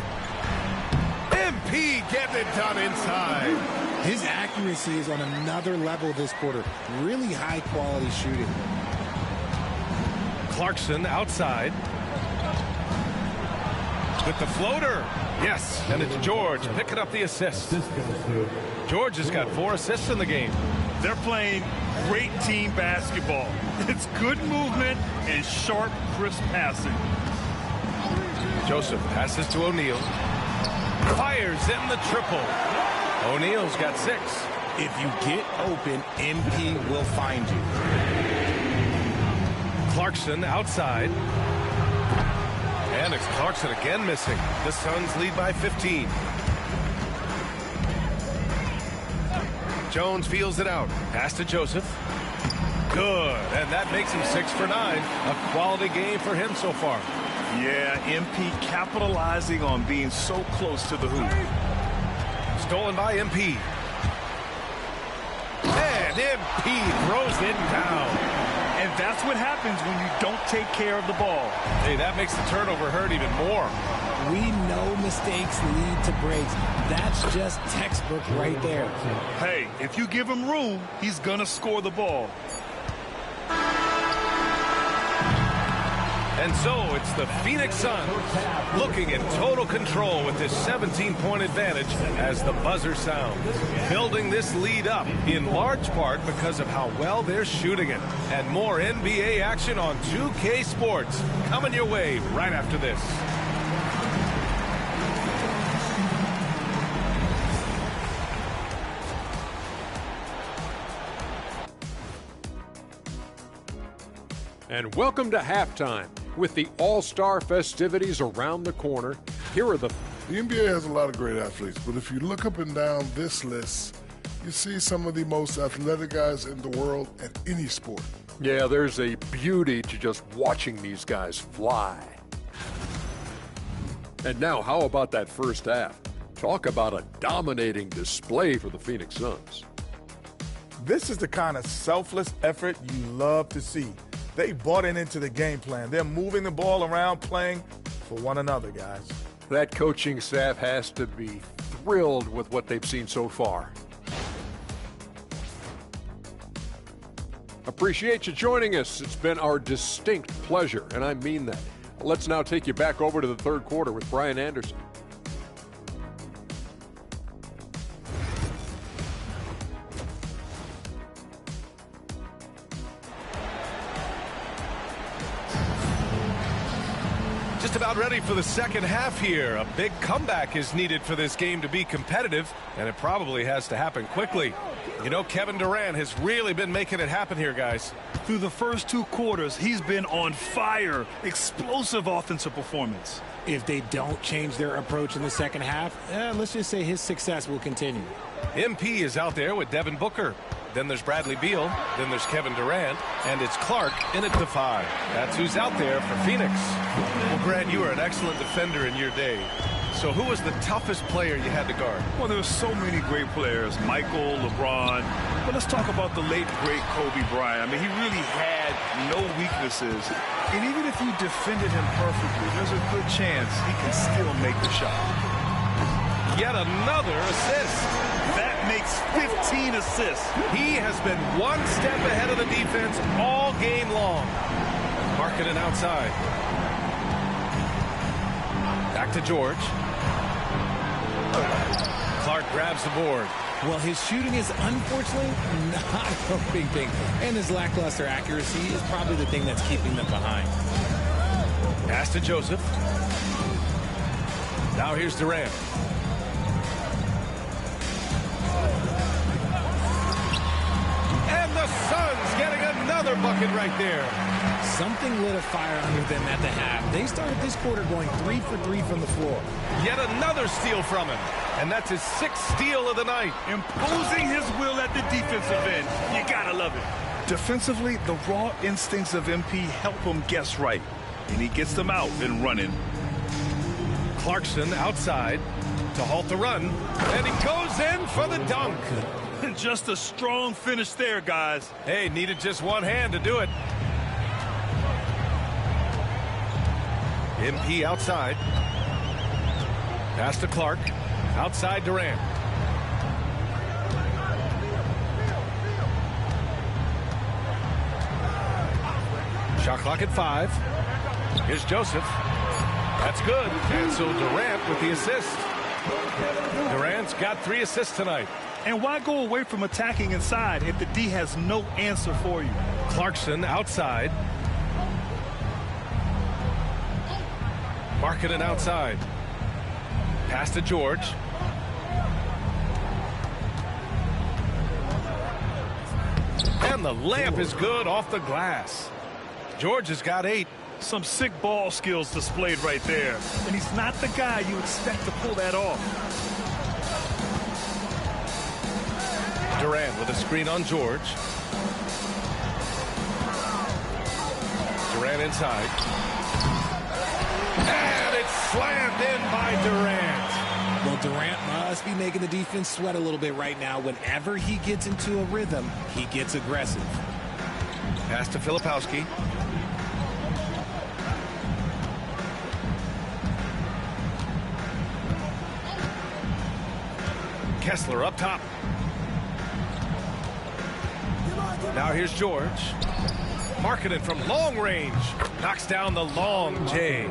S13: MP getting it done inside.
S15: His accuracy is on another level this quarter. Really high quality shooting.
S13: Clarkson outside. With the floater. Yes, and it's George picking up the assist. George has got 4 assists in the game.
S14: They're playing great team basketball. It's good movement and sharp, crisp passing.
S13: Joseph passes to O'Neal. Fires in the triple. O'Neal's got 6.
S15: If you get open, MP will find you.
S13: Clarkson outside. And it's Clarkson again missing. The Suns lead by 15. Jones feels it out. Pass to Joseph. Good. And that makes him 6 for 9. A quality game for him so far.
S14: Yeah, MP capitalizing on being so close to the hoop.
S13: Stolen by MP. And MP throws it down.
S14: And that's what happens when you don't take care of the ball.
S13: Hey, that makes the turnover hurt even more.
S15: We know mistakes lead to breaks. That's just textbook right there.
S14: Hey, if you give him room, he's going to score the ball.
S13: And so it's the Phoenix Suns looking in total control with this 17-point advantage as the buzzer sounds. Building this lead up in large part because of how well they're shooting it. And more NBA action on 2K Sports coming your way right after this.
S7: And welcome to halftime. With the All-Star festivities around the corner, here are the
S17: NBA has a lot of great athletes, but if you look up and down this list, you see some of the most athletic guys in the world at any sport.
S7: Yeah, there's a beauty to just watching these guys fly. And now, how about that first half? Talk about a dominating display for the Phoenix Suns.
S8: This is the kind of selfless effort you love to see. They bought into the game plan. They're moving the ball around, playing for one another, guys.
S7: That coaching staff has to be thrilled with what they've seen so far. Appreciate you joining us. It's been our distinct pleasure, and I mean that. Let's now take you back over to the third quarter with Brian Anderson.
S13: Just about ready for the second half here. A big comeback is needed for this game to be competitive, and it probably has to happen quickly. You know, Kevin Durant has really been making it happen here, guys.
S14: Through the first 2 quarters, he's been on fire. Explosive offensive performance.
S15: If they don't change their approach in the second half, let's just say his success will continue.
S13: MP is out there with Devin Booker. Then there's Bradley Beal. Then there's Kevin Durant. And it's Clark in at the 5. That's who's out there for Phoenix. Well, Grant, you were an excellent defender in your day. So who was the toughest player you had to guard?
S14: Well, there were so many great players. Michael, LeBron. But let's talk about the late, great Kobe Bryant. I mean, he really had no weaknesses. And even if you defended him perfectly, there's a good chance he can still make the shot.
S13: Yet another assist.
S14: That makes 15 assists.
S13: He has been one step ahead of the defense all game long. Marking it outside. Back to George. Clark grabs the board.
S15: Well, his shooting is unfortunately not a big thing. And his lackluster accuracy is probably the thing that's keeping them behind.
S13: Pass to Joseph. Now here's Durant. And the Suns getting another bucket right there.
S15: Something lit a fire under them at the half. They started this quarter going 3 for 3 from the floor.
S13: Yet another steal from him. And that's his 6th steal of the night.
S14: Imposing his will at the defensive end. You gotta love it. Defensively, the raw instincts of MP help him guess right. And he gets them out and running.
S13: Clarkson outside to halt the run. And he goes in for the dunk.
S14: Just a strong finish there, guys.
S13: Hey, needed just one hand to do it. MP outside. Pass to Clark. Outside Durant. Shot clock at 5. Here's Joseph. That's good. And so Durant with the assist. Durant's got 3 assists tonight.
S14: And why go away from attacking inside if the D has no answer for you?
S13: Clarkson outside. Markkanen outside. Pass to George. And the layup is good off the glass. George has got 8.
S14: Some sick ball skills displayed right there. And he's not the guy you expect to pull that off.
S13: Durant with a screen on George. Durant inside. And it's slammed in by Durant.
S15: Well, Durant must be making the defense sweat a little bit right now. Whenever he gets into a rhythm, he gets aggressive.
S13: Pass to Filipowski. Kessler up top. Now here's George. Markkanen from long range knocks down the long J.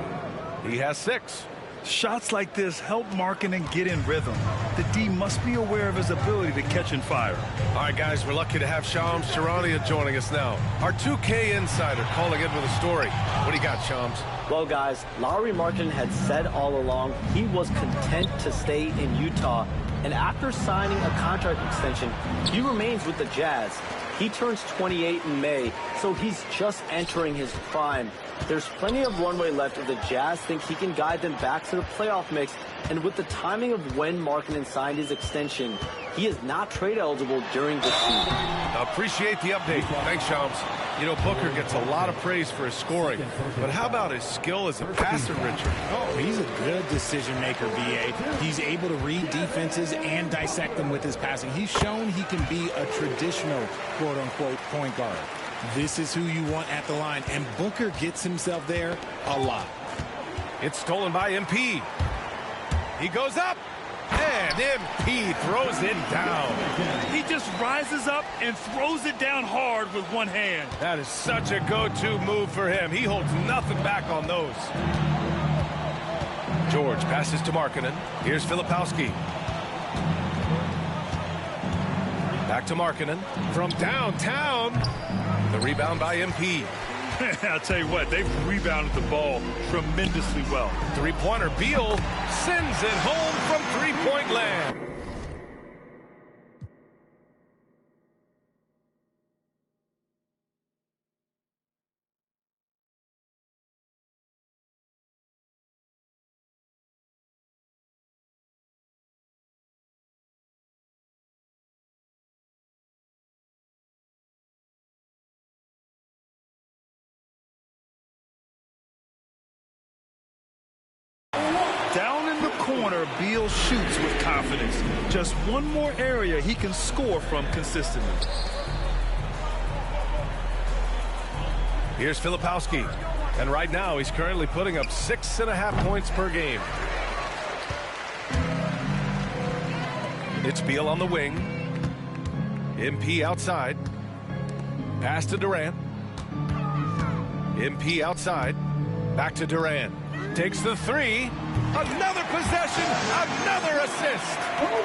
S13: He has 6.
S14: Shots like this help Markkanen get in rhythm. The D must be aware of his ability to catch and fire.
S13: All right, guys, we're lucky to have Shams Charania joining us now. Our 2K insider calling in with a story. What do you got, Shams?
S9: Well, guys, Lauri Markkanen had said all along he was content to stay in Utah. And after signing a contract extension, he remains with the Jazz. He turns 28 in May, so he's just entering his prime. There's plenty of runway left if the Jazz think he can guide them back to the playoff mix. And with the timing of when Markkanen signed his extension, he is not trade eligible during this season.
S13: Appreciate the update. Thanks, Shams. You know, Booker gets a lot of praise for his scoring, but how about his skill as a passer, Richard?
S15: Oh, he's a good decision maker, BA. He's able to read defenses and dissect them with his passing. He's shown he can be a traditional quote-unquote point guard. This is who you want at the line, and Booker gets himself there a lot.
S13: It's stolen by MP. He goes up, and MP throws it down.
S14: He just rises up and throws it down hard with one hand.
S13: That is such a go-to move for him. He holds nothing back on those. George passes to Markkanen. Here's Filipowski. Back to Markkanen from downtown. The rebound by MP.
S14: I'll tell you what, they've rebounded the ball tremendously well.
S13: Three-pointer, Beal sends it home from three-point land.
S14: Down in the corner, Beal shoots with confidence. Just one more area he can score from consistently.
S13: Here's Filipowski. And right now, he's currently putting up 6.5 points per game. It's Beal on the wing. MP outside. Pass to Durant. MP outside. Back to Durant. Takes the three. Another possession. Another assist.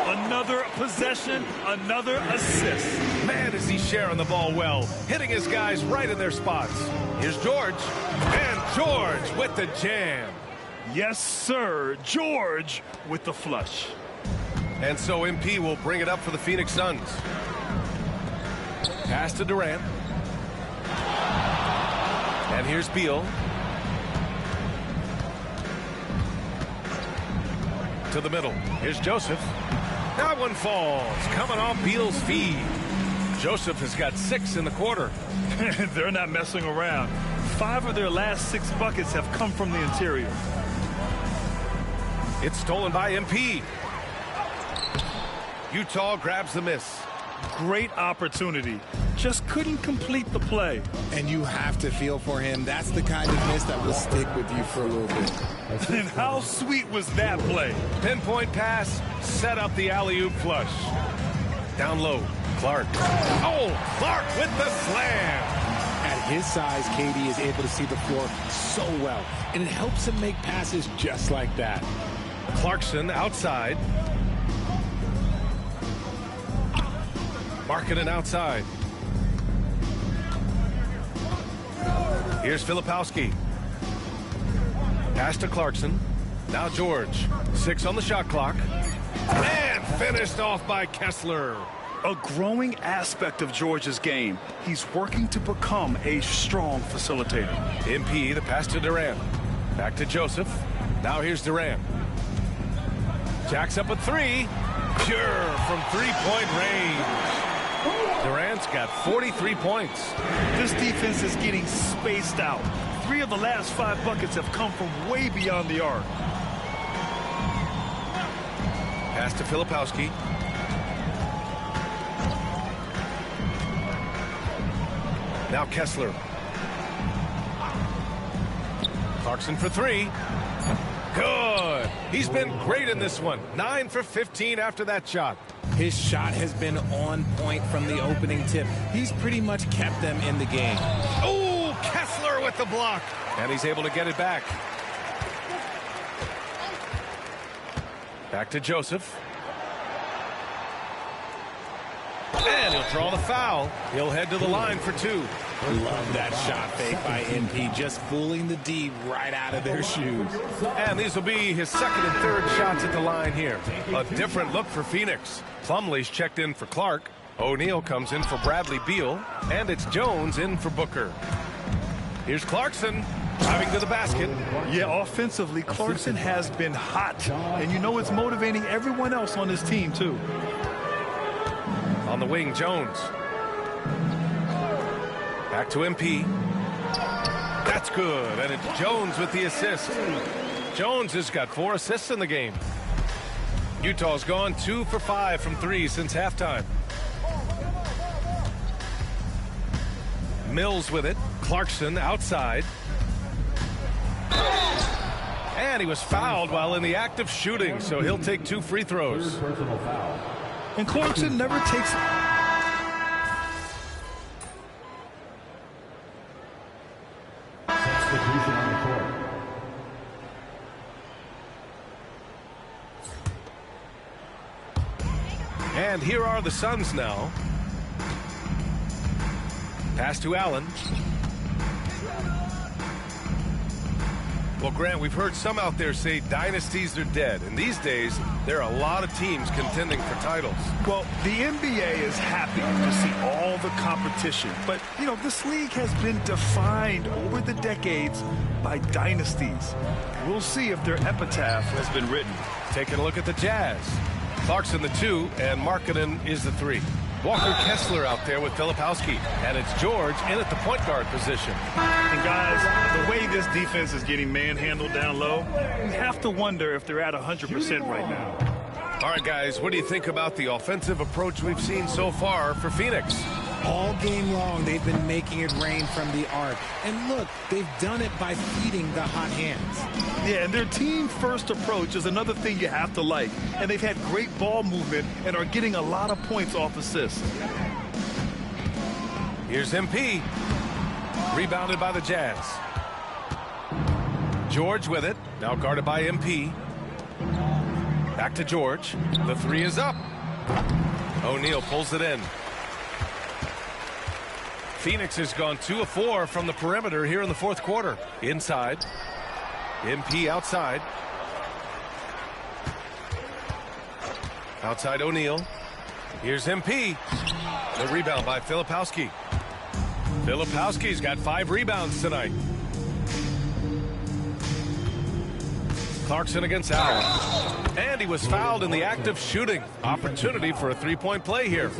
S14: Another possession. Another assist.
S13: Man, is he sharing the ball well. Hitting his guys right in their spots. Here's George. And George with the jam.
S14: Yes, sir. George with the flush.
S13: And so MP will bring it up for the Phoenix Suns. Pass to Durant. And here's Beal. To the middle. Here's Joseph. That one falls. Coming off Beal's feed. Joseph has got 6 in the quarter.
S14: They're not messing around. 5 of their last 6 buckets have come from the interior.
S13: It's stolen by MP. Utah grabs the miss.
S14: Great opportunity. Just couldn't complete the play.
S15: And you have to feel for him. That's the kind of miss that will stick with you for a little bit.
S14: And how sweet was that play?
S13: Pinpoint pass, set up the alley-oop flush. Down low, Clark. Oh, Clark with the slam.
S15: At his size, KD is able to see the floor so well, and it helps him make passes just like that.
S13: Clarkson outside. Markkanen outside. Here's Filipowski. Pass to Clarkson. Now George. 6 on the shot clock. And finished off by Kessler.
S14: A growing aspect of George's game. He's working to become a strong facilitator.
S13: MP, the pass to Durant. Back to Joseph. Now here's Durant. Jacks up a 3. Pure from three-point range. Durant's got 43 points.
S14: This defense is getting spaced out. 3 of the last 5 buckets have come from way beyond the arc.
S13: Pass to Filipowski. Now Kessler. Clarkson for 3. Good. He's been great in this one. 9 for 15 after that shot.
S15: His shot has been on point from the opening tip. He's pretty much kept them in the game.
S13: Oh! Kessler with the block. And he's able to get it back. Back to Joseph. And he'll draw the foul. He'll head to the line for 2.
S15: Love that shot fake by MP, just fooling the D right out of their shoes.
S13: And these will be his second and third shots at the line here. A different look for Phoenix. Plumlee's checked in for Clark. O'Neal comes in for Bradley Beal. And it's Jones in for Booker. Here's Clarkson driving to the basket.
S14: Yeah, offensively, Clarkson has been hot. And you know it's motivating everyone else on his team, too.
S13: On the wing, Jones. Back to MP. That's good. And it's Jones with the assist. Jones has got 4 assists in the game. Utah's gone 2 for 5 from 3 since halftime. Mills with it. Clarkson outside. And he was fouled while in the act of shooting, so he'll take 2 free throws.
S14: And Clarkson never takes...
S6: Substitution on the court.
S13: And here are the Suns now. Pass to Allen. Well, Grant, we've heard some out there say dynasties are dead. And these days, there are a lot of teams contending for titles.
S14: Well, the NBA is happy to see all the competition. But, you know, this league has been defined over the decades by dynasties. We'll see if their epitaph has been written.
S13: Taking a look at the Jazz. Clarkson the 2, and Markkanen is the 3. Walker Kessler out there with Filipowski. And it's George in at the point guard position.
S14: And guys, the way this defense is getting manhandled down low, you have to wonder if they're at 100% right now.
S13: All right, guys, what do you think about the offensive approach we've seen so far for Phoenix?
S15: All game long, they've been making it rain from the arc. And look, they've done it by feeding the hot hands.
S14: Yeah, and their team-first approach is another thing you have to like. And they've had great ball movement and are getting a lot of points off assists.
S13: Here's MP. Rebounded by the Jazz. George with it. Now guarded by MP. Back to George. The 3 is up. O'Neal pulls it in. Phoenix has gone 2 of 4 from the perimeter here in the 4th quarter. Inside. MP outside. Outside O'Neal. Here's MP. The rebound by Filipowski. Filipowski's got 5 rebounds tonight. Clarkson against Allen. And he was fouled in the act of shooting. Opportunity for a 3-point play here.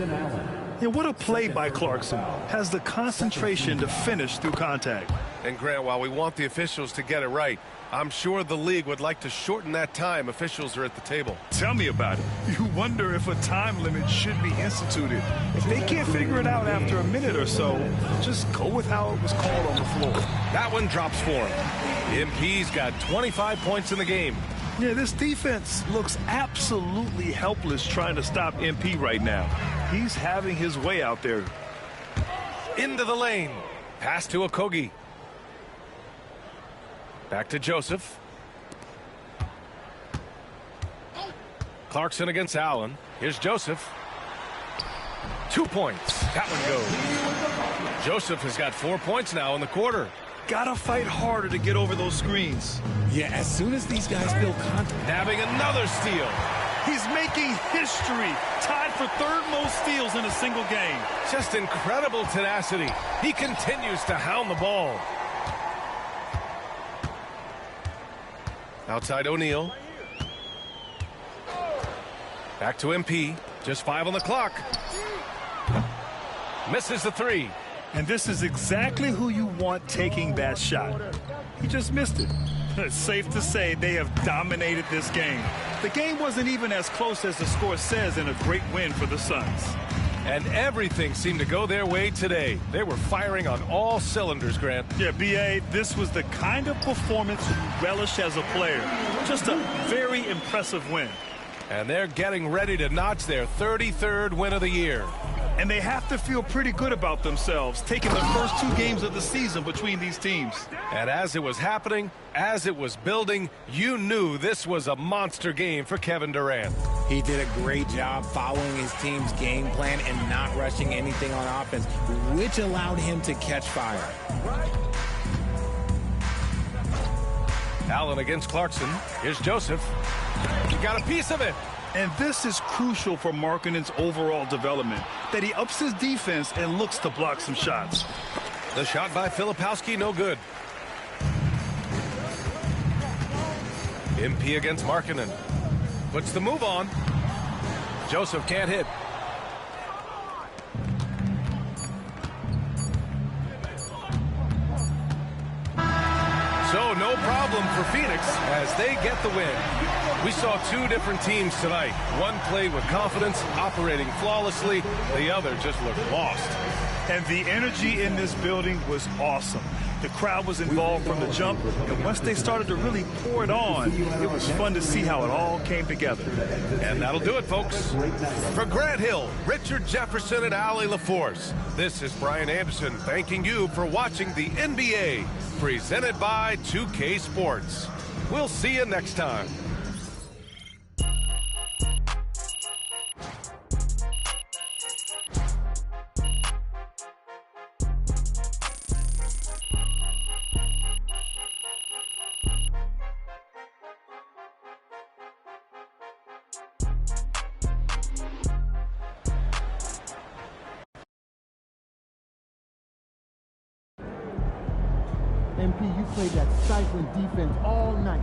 S14: Yeah, what a play by Clarkson. Has the concentration to finish through contact.
S13: And Grant, while we want the officials to get it right, I'm sure the league would like to shorten that time officials are at the table.
S14: Tell me about it. You wonder if a time limit should be instituted. If they can't figure it out after a minute or so, just go with how it was called on the floor.
S13: That one drops for him. MP's got 25 points in the game.
S14: Yeah, this defense looks absolutely helpless trying to stop MP right now. He's having his way out there.
S13: Into the lane. Pass to Okogie. Back to Joseph. Clarkson against Allen. Here's Joseph. 2 points. That one goes. Joseph has got 4 points now in the quarter.
S14: Gotta fight harder to get over those screens.
S15: Yeah, as soon as these guys feel confident.
S13: Having another steal.
S14: He's making history. Tied for 3rd most steals in a single game.
S13: Just incredible tenacity. He continues to hound the ball. Outside O'Neal. Back to MP. Just 5 on the clock. Misses the 3.
S14: And this is exactly who you want taking that shot. He just missed it. It's safe to say they have dominated this game. The game wasn't even as close as the score says in a great win for the Suns.
S13: And everything seemed to go their way today. They were firing on all cylinders, Grant.
S14: Yeah, B.A., this was the kind of performance you relish as a player. Just a very impressive win.
S13: And they're getting ready to notch their 33rd win of the year.
S14: And they have to feel pretty good about themselves, taking the first 2 games of the season between these teams.
S13: And as it was happening, as it was building, you knew this was a monster game for Kevin Durant.
S15: He did a great job following his team's game plan and not rushing anything on offense, which allowed him to catch fire.
S13: Allen against Clarkson. Here's Joseph. He got a piece of it.
S14: And this is crucial for Markkanen's overall development, that he ups his defense and looks to block some shots.
S13: The shot by Filipowski, no good. MP against Markkanen. Puts the move on. Joseph can't hit. So no problem for Phoenix as they get the win. We saw 2 different teams tonight. One played with confidence, operating flawlessly. The other just looked lost.
S14: And the energy in this building was awesome. The crowd was involved from the jump, and once they started to really pour it on, it was fun to see how it all came together.
S13: And that'll do it, folks. For Grant Hill, Richard Jefferson, and Allie LaForce, this is Brian Anderson thanking you for watching the NBA, presented by 2K Sports. We'll see you next time.
S10: MP, you played that stifling defense all night.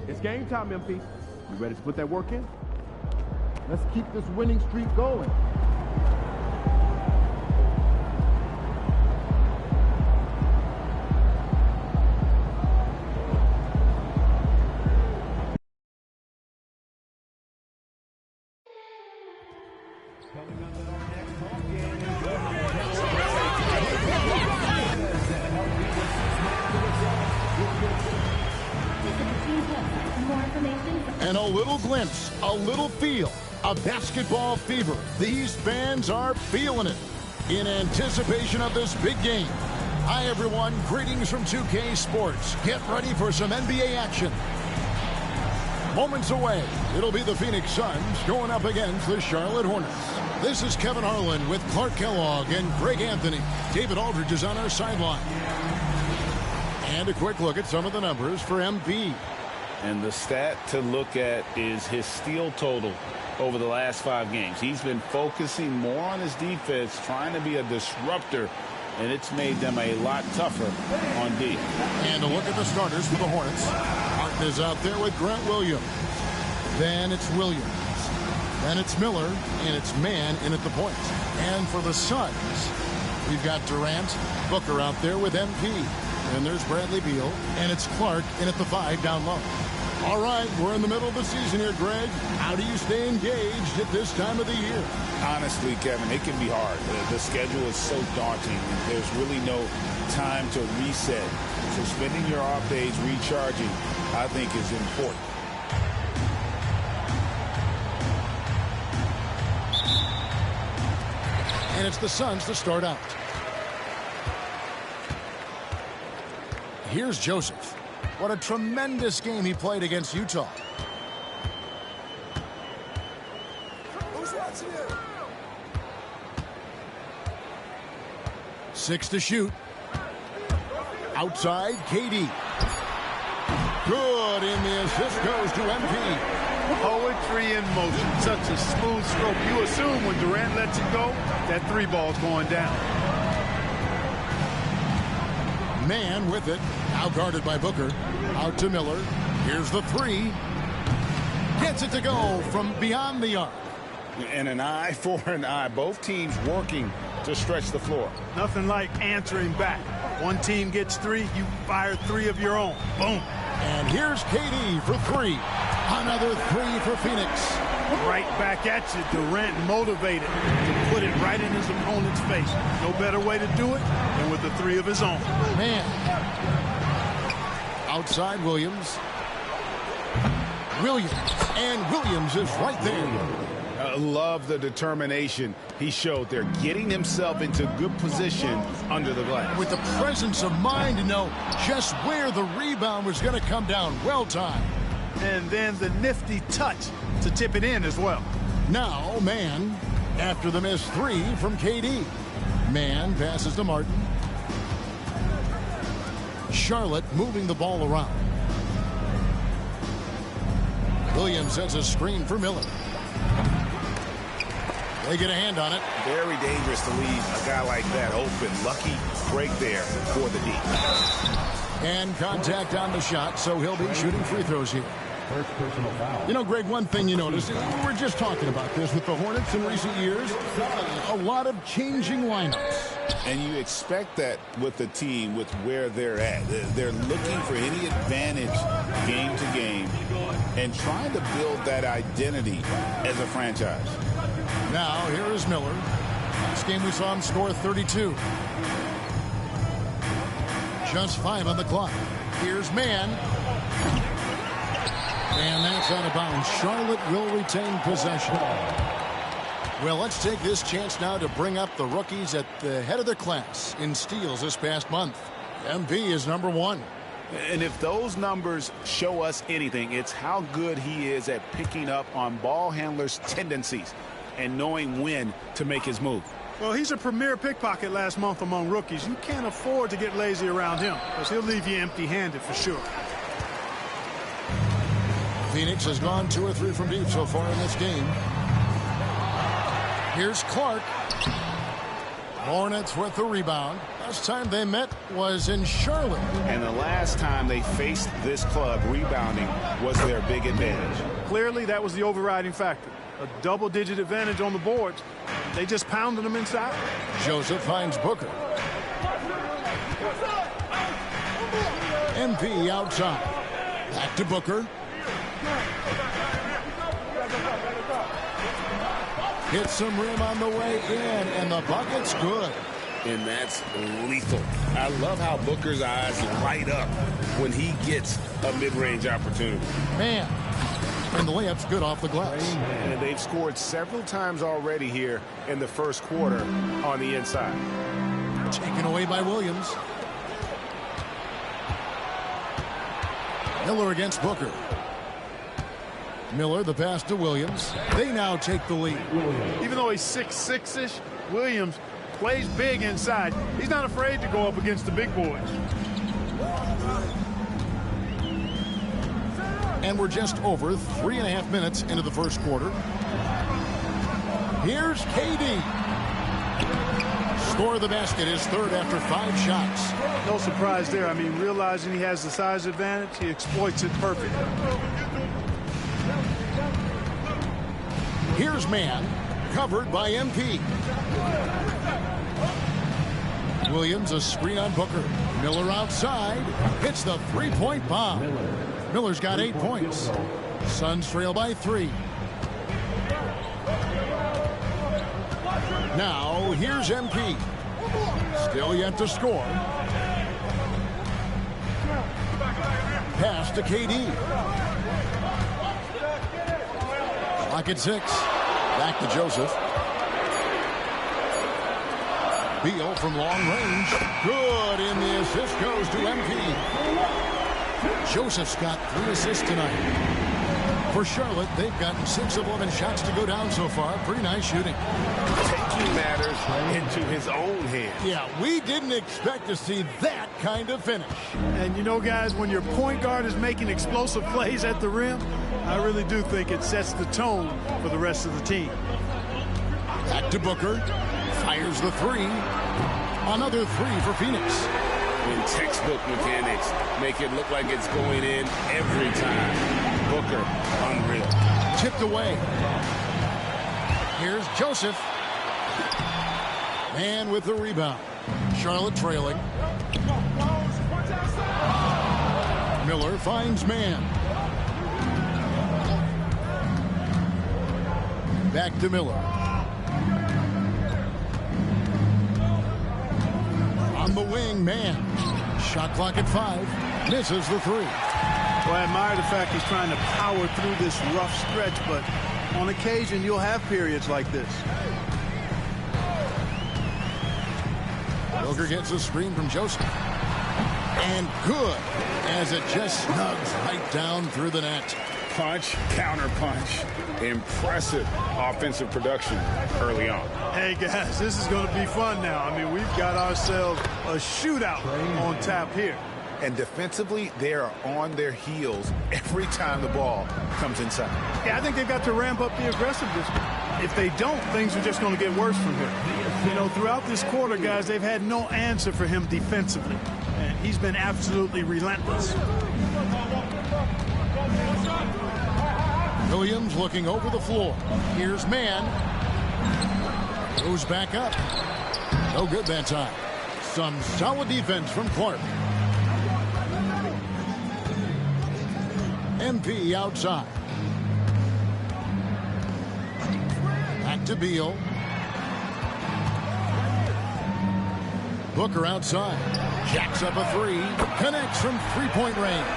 S12: It's game time, MP. You ready to put that work in?
S10: Let's keep this winning streak going.
S1: And a little glimpse, a little feel of basketball fever. These fans are feeling it in anticipation of this big game. Hi, everyone. Greetings from 2K Sports. Get ready for some NBA action. Moments away, it'll be the Phoenix Suns going up against the Charlotte Hornets. This is Kevin Harlan with Clark Kellogg and Greg Anthony. David Aldridge is on our sideline. And a quick look at some of the numbers for MP.
S2: And the stat to look at is his steal total over the last 5 games. He's been focusing more on his defense, trying to be a disruptor, and it's made them a lot tougher on D.
S1: And a look at the starters for the Hornets. Martin is out there with Grant Williams. Then it's Williams. Then it's Miller, and it's Mann in at the point. And for the Suns, we've got Durant, Booker out there with MP. And there's Bradley Beal, and it's Clark in at the 5 down low. All right, we're in the middle of the season here, Greg. How do you stay engaged at this time of the year?
S2: Honestly, Kevin, it can be hard. The schedule is so daunting. There's really no time to reset. So spending your off days recharging, I think, is important.
S1: And it's the Suns to start out. Here's Joseph. What a tremendous game he played against Utah.
S18: Who's watching it?
S1: 6 to shoot. Outside, KD. Good, and the assist goes to MP.
S12: Poetry in motion. Such a smooth stroke. You assume when Durant lets it go, that three ball's going down.
S1: Man with it. Now guarded by Booker. Out to Miller. Here's the three. Gets it to go from beyond the arc.
S2: And an eye for an eye. Both teams working to stretch the floor.
S12: Nothing like answering back. One team gets three, you fire three of your own. Boom.
S1: And here's KD for three. Another three for Phoenix.
S12: Right back at you. Durant motivated to put it right in his opponent's face. No better way to do it than with the three of his own.
S1: Man. Outside Williams. And Williams is right there.
S2: Love the determination he showed there, getting himself into good position under the glass.
S1: With the presence of mind to know just where the rebound was going to come down. Well timed.
S12: And then the nifty touch to tip it in as well.
S1: Now, Man, after the missed three from KD. Man passes to Martin. Charlotte moving the ball around. Williams sets a screen for Miller. They get a hand on it.
S2: Very dangerous to leave a guy like that open. Lucky break there for the D.
S1: And contact on the shot, so he'll be shooting free throws here.
S6: First personal foul.
S1: You know, Greg, one thing you notice, we were just talking about this with the Hornets in recent years, a lot of changing lineups.
S2: And you expect that with the team, with where they're at. They're looking for any advantage game to game and trying to build that identity as a franchise.
S1: Now, here is Miller. Last game we saw him score 32. Just 5 on the clock. Here's Man. And that's out of bounds. Charlotte will retain possession. Well, let's take this chance now to bring up the rookies at the head of their class in steals this past month. MP is number 1.
S2: And if those numbers show us anything, it's how good he is at picking up on ball handlers' tendencies and knowing when to make his move.
S12: Well, he's a premier pickpocket last month among rookies. You can't afford to get lazy around him because he'll leave you empty-handed for sure.
S1: Phoenix has gone 2 or 3 from deep so far in this game. Here's Clark. Hornets with the rebound. Last time they met was in Charlotte.
S2: And the last time they faced this club, rebounding was their big advantage.
S12: Clearly, that was the overriding factor. A double-digit advantage on the boards. They just pounded them inside.
S1: Joseph finds Booker. MP outside. Back to Booker. Hits some rim on the way in, and the bucket's good.
S2: And that's lethal. I love how Booker's eyes light up when he gets a mid-range opportunity.
S1: Man. And the layup's good off the glass.
S2: And they've scored several times already here in the first quarter on the inside.
S1: Taken away by Williams. Miller against Booker. Miller, the pass to Williams. They now take the lead.
S12: Even though he's 6'6"-ish, Williams plays big inside. He's not afraid to go up against the big boys.
S1: And we're just over 3.5 minutes into the first quarter. Here's KD. Score of the basket, his third after 5 shots.
S12: No surprise there. I mean, realizing he has the size advantage, he exploits it perfectly.
S1: Here's Man, covered by MP. Williams, a screen on Booker. Miller outside, hits the three-point bomb. Miller's got 8 points. Suns trail by 3. Now, here's MP. Still yet to score. Pass to KD. Clock at 6. Back to Joseph. Beal from long range. Good, and the assist goes to MP. Joseph's got 3 assists tonight. For Charlotte, they've gotten 6 of 11 shots to go down so far. Pretty nice shooting.
S5: Taking matters into his own hands.
S1: Yeah, we didn't expect to see that kind of finish.
S12: And you know, guys, when your point guard is making explosive plays at the rim, I really do think it sets the tone for the rest of the team.
S1: Back to Booker. Fires the 3. Another 3 for Phoenix.
S5: In textbook mechanics, make it look like it's going in every time. Booker, unreal.
S1: Tipped away. Here's Joseph. Man with the rebound. Charlotte trailing. Miller finds man. Back to Miller. On the wing, man. Shot clock at 5. Misses the 3.
S12: Well, I admire the fact he's trying to power through this rough stretch, but on occasion you'll have periods like this.
S1: Booker gets a screen from Joseph. And good, as it just snugs right down through the net.
S2: Punch, counter punch. Impressive offensive production early on.
S12: Hey, guys, this is going to be fun now. I mean, we've got ourselves a shootout on tap here.
S2: And defensively, they are on their heels every time the ball comes inside.
S12: Yeah, I think they've got to ramp up the aggressiveness. If they don't, things are just going to get worse from here. You know, throughout this quarter, guys, they've had no answer for him defensively. And he's been absolutely relentless.
S1: Williams looking over the floor. Here's man. Goes back up. No good that time. Some solid defense from Clark. MP outside. Back to Beal. Booker outside. Jacks up a 3. Connects from 3-point range.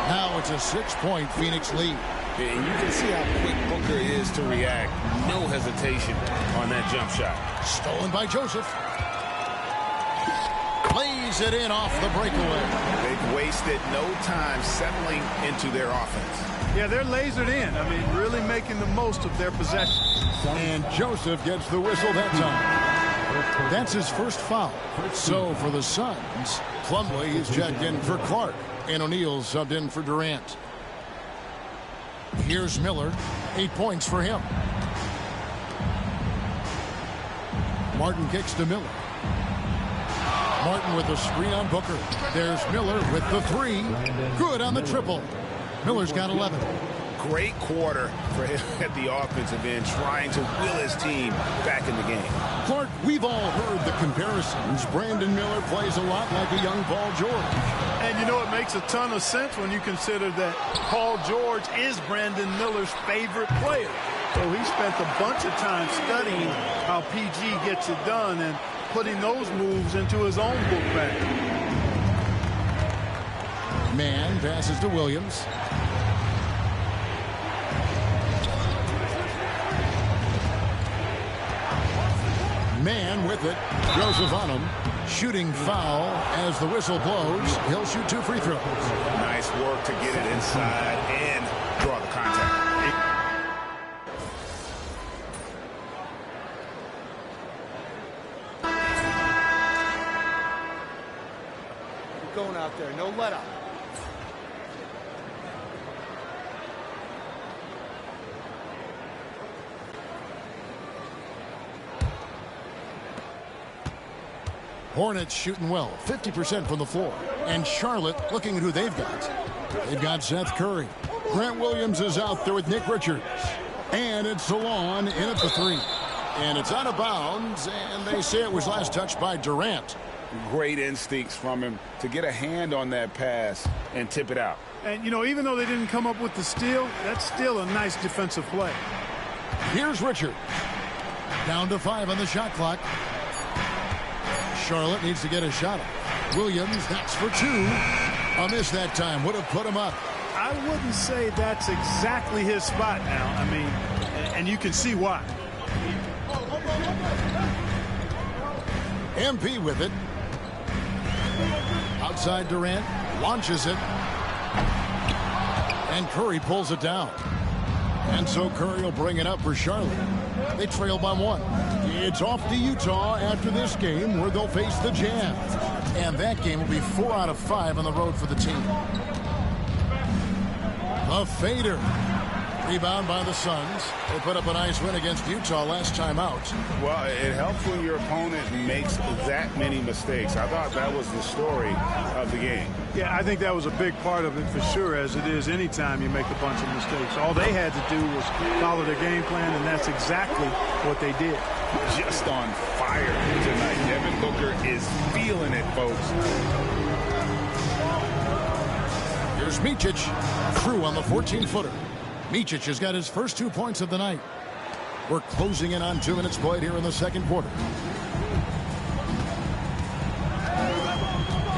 S1: Now it's a 6-point Phoenix lead.
S5: And you can see how quick Booker is to react. No hesitation on that jump shot.
S1: Stolen by Joseph. Plays it in off the breakaway.
S2: They've wasted no time settling into their offense.
S12: Yeah, they're lasered in. I mean, really making the most of their possession.
S1: And Joseph gets the whistle that time. That's his first foul. So for the Suns, Plumlee is checked in for Clark. And O'Neal subbed in for Durant. Here's Miller. 8 points for him. Martin kicks to Miller. Martin with a screen on Booker. There's Miller with the 3. Good on the triple. Miller's got 11.
S2: Great quarter for him at the offensive end, trying to will his team back in the game.
S1: Clark, we've all heard the comparisons. Brandon Miller plays a lot like a young Paul George.
S12: And you know, it makes a ton of sense when you consider that Paul George is Brandon Miller's favorite player. So he spent a bunch of time studying how PG gets it done and putting those moves into his own book bag.
S1: Man passes to Williams. Man with it. Joseph on him. Shooting foul as the whistle blows. He'll shoot 2 free throws.
S2: Nice work to get it inside and draw the contact.
S3: Keep going out there. No let up.
S1: Hornets shooting well, 50% from the floor. And Charlotte looking at who they've got. They've got Seth Curry. Grant Williams is out there with Nick Richards. And it's Salon in at the 3. And it's out of bounds, and they say it was last touched by Durant.
S2: Great instincts from him to get a hand on that pass and tip it out.
S12: And, you know, even though they didn't come up with the steal, that's still a nice defensive play.
S1: Here's Richard. Down to 5 on the shot clock. Charlotte needs to get a shot up. Williams, that's for 2. A miss that time. Would have put him up.
S12: I wouldn't say that's exactly his spot now. I mean, and you can see why.
S1: MP with it. Outside Durant. Launches it. And Curry pulls it down. And so Curry will bring it up for Charlotte. They trail by 1. It's off to Utah after this game where they'll face the Jazz. And that game will be 4 out of 5 on the road for the team. A fader. Rebound by the Suns. They put up a nice win against Utah last time out.
S2: Well, it helps when your opponent makes that many mistakes. I thought that was the story of the game.
S12: Yeah, I think that was a big part of it for sure, as it is anytime you make a bunch of mistakes. All they had to do was follow their game plan, and that's exactly what they did.
S2: Just on fire tonight. Devin Booker is feeling it, folks.
S1: Here's Micic. Through on the 14-footer. Micic has got his first 2 points of the night. We're closing in on 2 minutes played here in the second quarter.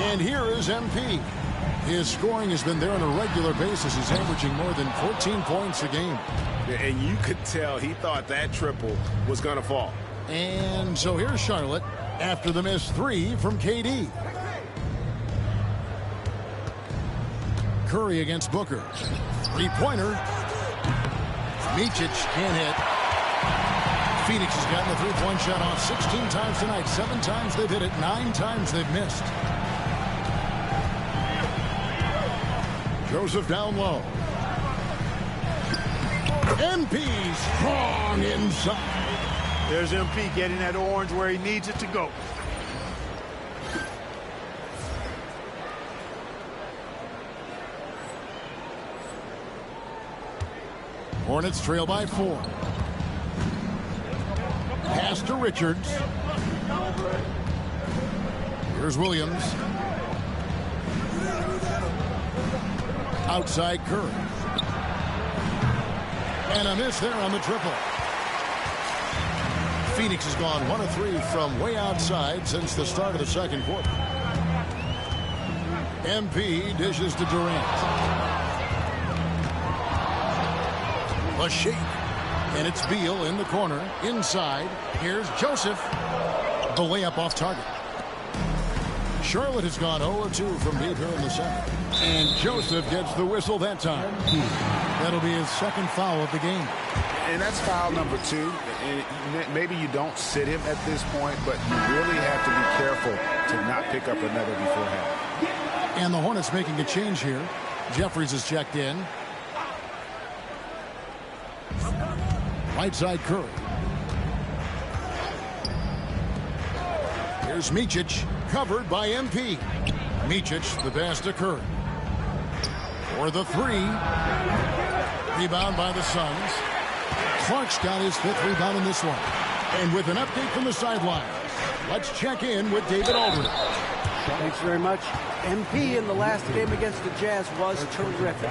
S1: And here is MP. His scoring has been there on a regular basis. He's averaging more than 14 points a game.
S5: And you could tell he thought that triple was going to fall.
S1: And so here's Charlotte after the missed 3 from KD. Curry against Booker. 3-pointer. Micic can't hit. Phoenix has gotten the 3-point shot off 16 times tonight. 7 times they've hit it. 9 times they've missed. Joseph down low. MP strong inside.
S12: There's MP getting that orange where he needs it to go.
S1: Hornets trail by 4. Pass to Richards. Here's Williams. Outside Curry. And a miss there on the triple. Phoenix has gone 1 of 3 from way outside since the start of the second quarter. MP dishes to Durant. A shake. And it's Beal in the corner. Inside. Here's Joseph. The layup off target. Charlotte has gone 0-2 from deep here in the second. And Joseph gets the whistle that time. That'll be his second foul of the game.
S2: And that's foul number 2. And maybe you don't sit him at this point, but you really have to be careful to not pick up another beforehand.
S1: And the Hornets making a change here. Jeffries is checked in. Right side Curry. Here's Micic, covered by MP. Micic, the pass to Curry. For the 3. Rebound by the Suns. Clark's got his 5th rebound in this one. And with an update from the sidelines, let's check in with David Aldridge.
S4: Thanks very much. MP in the last game against the Jazz was terrific.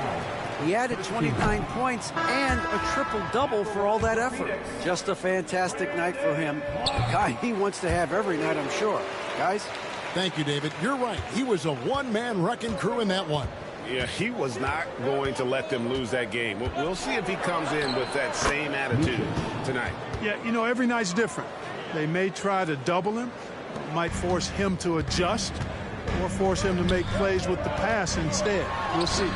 S4: He added 29 points and a triple-double for all that effort. Just a fantastic night for him. A guy he wants to have every night, I'm sure. Guys?
S1: Thank you, David. You're right. He was a one-man wrecking crew in that one.
S5: Yeah, he was not going to let them lose that game. We'll see if he comes in with that same attitude tonight.
S12: Yeah, you know, every night's different. They may try to double him, might force him to adjust, or force him to make plays with the pass instead. We'll see.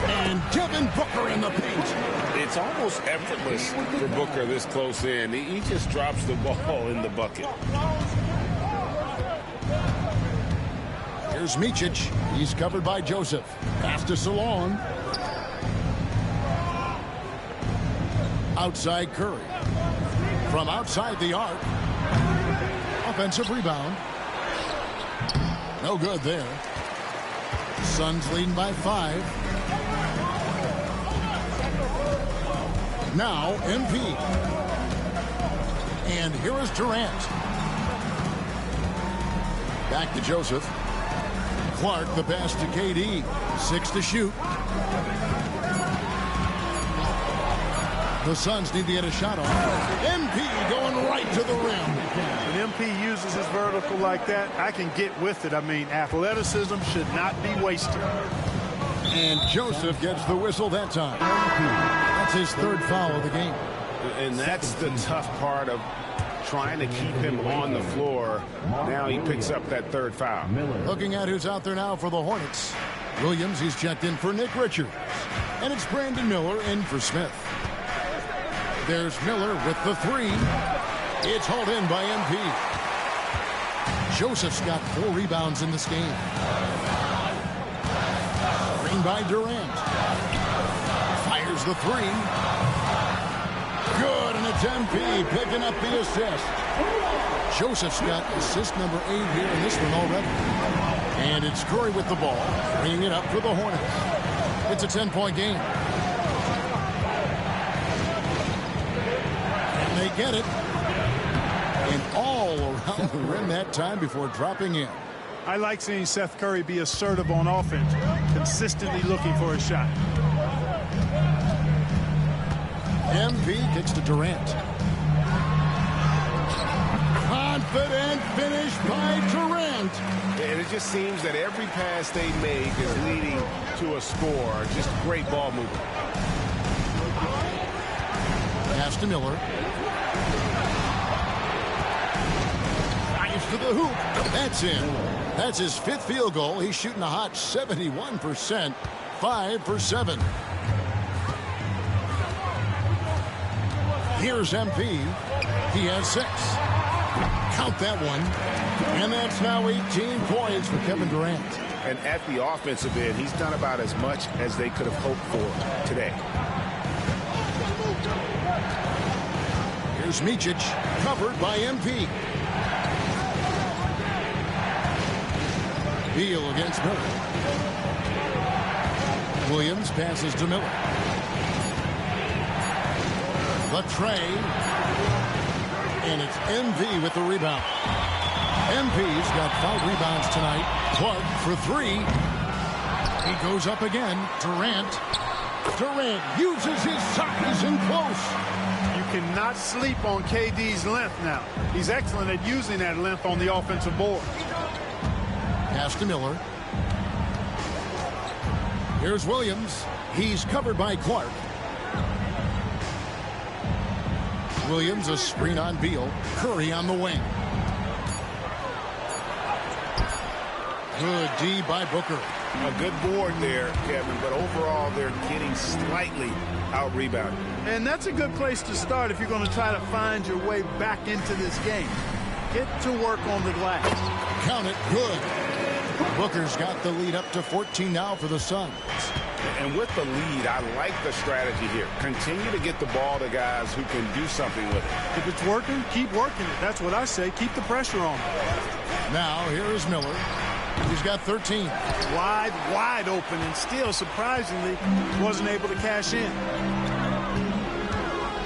S1: And Devin Booker in the paint.
S5: It's almost effortless for Booker this close in. He just drops the ball in the bucket.
S1: Here's Micic. He's covered by Joseph. Pass to Salon. Outside Curry. From outside the arc. Offensive rebound. No good there. Suns leading by 5. Now MP. And here is Durant. Back to Joseph. Clark, the pass to KD. 6 to shoot. The Suns need to get a shot on. MP going right to the rim.
S12: When MP uses his vertical like that, I can get with it. I mean, athleticism should not be wasted.
S1: And Joseph gets the whistle that time. That's his 3rd foul of the game.
S2: And that's the tough part of trying to keep him on the floor. Now he picks up that 3rd foul.
S1: Looking at who's out there now for the Hornets. Williams, he's checked in for Nick Richards. And it's Brandon Miller in for Smith. There's Miller with the 3. It's hauled in by MP. Joseph's got 4 rebounds in this game. Screen by Durant. Fires the 3. Good, and it's MP picking up the assist. Joseph's got assist number 8 here in this one already. And it's Curry with the ball, bringing it up for the Hornets. It's a 10-point game. And they get it. And all around the rim that time before dropping in.
S12: I like seeing Seth Curry be assertive on offense, consistently looking for a shot.
S1: MP kicks to Durant. Confident finish by Durant.
S2: And it just seems that every pass they make is leading to a score. Just great ball movement.
S1: Pass to Miller. Drives to the hoop. That's in. That's his 5th field goal. He's shooting a hot 71%. 5 for 7. Here's MP. He has 6. Count that one. And that's now 18 points for Kevin Durant.
S2: And at the offensive end, he's done about as much as they could have hoped for today.
S1: Here's Micic, covered by MP. Beal against Miller. Williams passes to Miller. The tray. And it's MP with the rebound. MP's got 5 rebounds tonight. Clark for 3. He goes up again. Durant. Durant uses his size and close.
S12: You cannot sleep on KD's length now. He's excellent at using that length on the offensive board.
S1: Pass to Miller. Here's Williams. He's covered by Clark. Williams, a screen on Beal. Curry on the wing. Good D by Booker.
S2: A good board there, Kevin, but overall they're getting slightly out-rebounded.
S12: And that's a good place to start if you're going to try to find your way back into this game. Get to work on the glass.
S1: Count it. Good. Booker's got the lead up to 14 now for the Suns.
S2: And with the lead, I like the strategy here. Continue to get the ball to guys who can do something with it.
S12: If it's working, keep working it. That's what I say. Keep the pressure on.
S1: Now, here is Miller. He's got 13.
S12: Wide open, and still, surprisingly, wasn't able to cash in.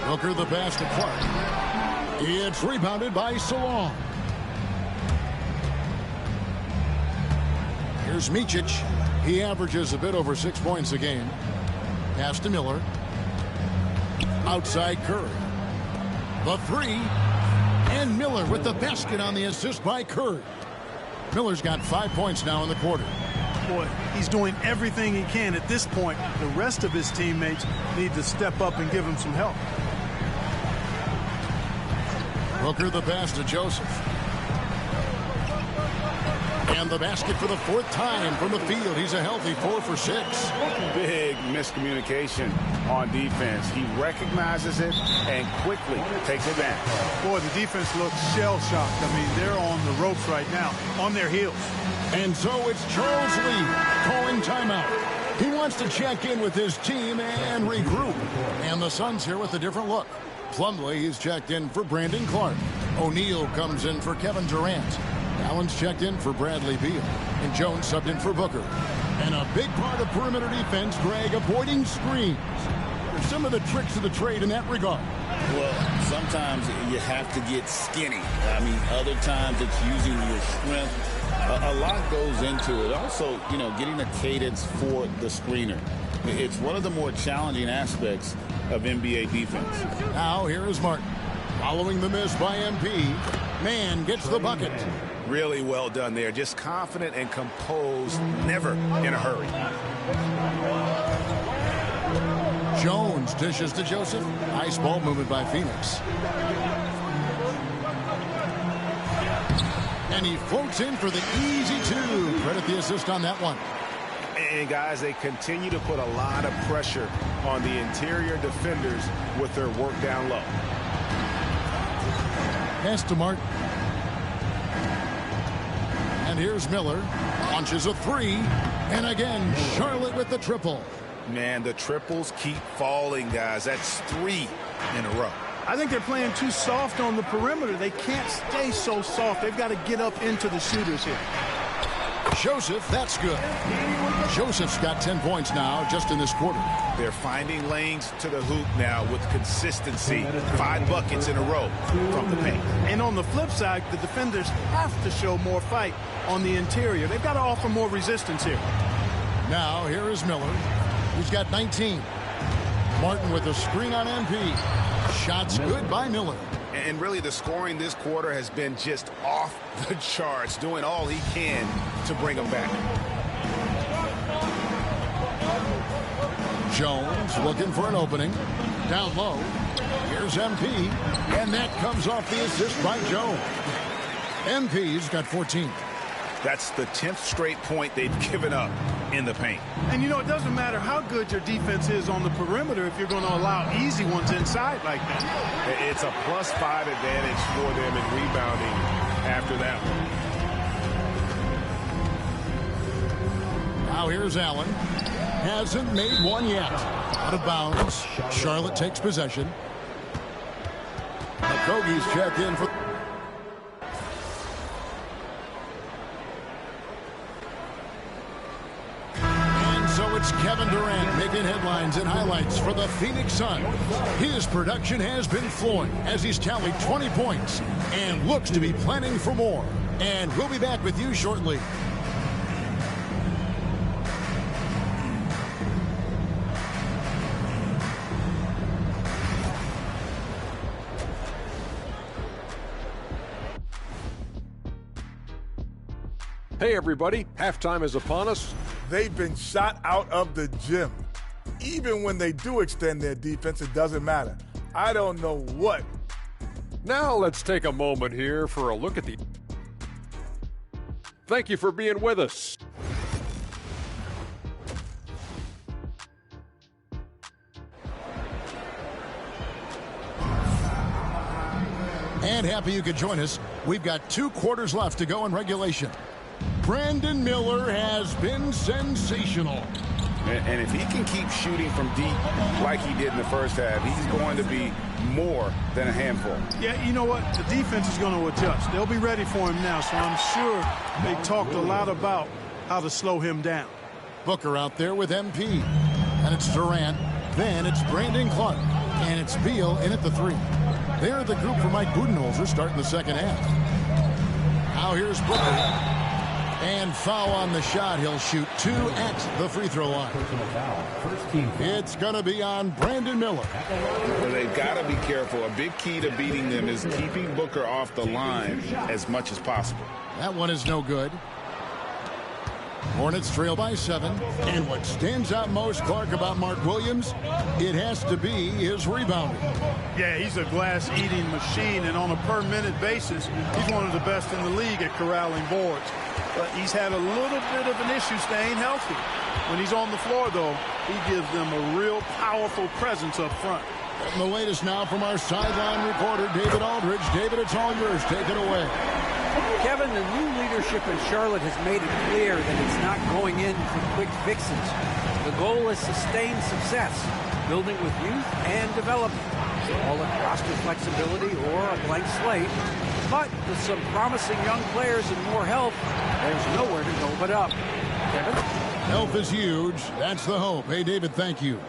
S1: Booker the pass to Clark. It's rebounded by Salon. Here's Micic. He averages a bit over 6 points a game. Pass to Miller. Outside Curry. The 3. And Miller with the basket on the assist by Curry. Miller's got 5 points now in the quarter.
S12: Boy, he's doing everything he can at this point. The rest of his teammates need to step up and give him some help.
S1: Booker the pass to Joseph. And the basket for the 4th time from the field. He's a healthy 4 for 6.
S2: Big miscommunication on defense. He recognizes it and quickly takes advantage.
S12: Boy, the defense looks shell-shocked. I mean, they're on the ropes right now, on their heels.
S1: And so it's Charles Lee calling timeout. He wants to check in with his team and regroup. And the Suns here with a different look. Plumlee, he's checked in for Brandon Clark. O'Neal comes in for Kevin Durant. Allen's checked in for Bradley Beal. And Jones subbed in for Booker. And a big part of perimeter defense, Greg, avoiding screens. There's some of the tricks of the trade in that regard.
S19: Well, sometimes you have to get skinny. I mean, other times it's using your strength
S2: A lot goes into it. Also, you know, getting a cadence for the screener. It's one of the more challenging aspects of NBA defense.
S1: Now here is Martin. Following the miss by MP, Mann gets the bucket.
S2: Really well done there. Just confident and composed, never in a hurry.
S1: Jones dishes to Joseph. Nice ball movement by Phoenix. And he floats in for the easy two. Credit the assist on that one.
S2: And guys, they continue to put a lot of pressure on the interior defenders with their work down low.
S1: Pass to Martin. And here's Miller. Launches a three. And again, Charlotte with the triple.
S2: Man, the triples keep falling, guys. That's 3 in a row.
S12: I think they're playing too soft on the perimeter. They can't stay so soft. They've got to get up into the shooters here.
S1: Joseph, that's good. Joseph's got 10 points now just in this quarter.
S2: They're finding lanes to the hoop now with consistency. 5 buckets in a row from the paint.
S12: And on the flip side, the defenders have to show more fight on the interior. They've got to offer more resistance here.
S1: Now, here is Miller. He's got 19. Martin with a screen on MP. Shots good by Miller.
S2: And really, the scoring this quarter has been just off the charts, doing all he can to bring them back.
S1: Jones looking for an opening. Down low. Here's MP. And that comes off the assist by Jones. MP's got 14.
S2: That's the 10th straight point they've given up in the paint.
S12: And, you know, it doesn't matter how good your defense is on the perimeter if you're going to allow easy ones inside like that.
S2: It's a +5 advantage for them in rebounding after that one.
S1: Now here's Allen. Hasn't made one yet. Out of bounds. Charlotte takes possession. Okogie's checked in for... It's Kevin Durant making headlines and highlights for the Phoenix Suns. His production has been flowing as he's tallied 20 points and looks to be planning for more. And we'll be back with you shortly.
S7: Hey everybody, halftime is upon us.
S8: They've been shot out of the gym. Even when they do extend their defense, it doesn't matter. I don't know what.
S7: Now let's take a moment here for a look at the... Thank you for being with us.
S1: And happy you could join us. We've got 2 quarters left to go in regulation. Brandon Miller has been sensational.
S2: And if he can keep shooting from deep like he did in the first half, he's going to be more than a handful.
S12: Yeah, you know what? The defense is going to adjust. They'll be ready for him now, so I'm sure they talked a lot about how to slow him down.
S1: Booker out there with MP. And it's Durant. Then it's Brandon Clark. And it's Beal in at the 3. They're the group for Mike Budenholzer starting the second half. Now here's Booker. And foul on the shot. He'll shoot 2 at the free throw line. It's going to be on Brandon Miller.
S2: Well, they've got to be careful. A big key to beating them is keeping Booker off the line as much as possible.
S1: That one is no good. Hornets trail by 7. And what stands out most, Clark, about Mark Williams, it has to be his rebounding.
S12: Yeah, he's a glass-eating machine, and on a per-minute basis, he's one of the best in the league at corralling boards. But he's had a little bit of an issue staying healthy. When he's on the floor, though, he gives them a real powerful presence up front.
S1: And the latest now from our sideline reporter, David Aldridge. David, it's all yours. Take it away.
S4: Kevin, the new leadership in Charlotte has made it clear that it's not going in for quick fixes. The goal is sustained success, building with youth and development. Call it roster flexibility or a blank slate. But with some promising young players and more health, there's nowhere to go but up. Kevin?
S1: Health is huge. That's the hope. Hey, David, thank you.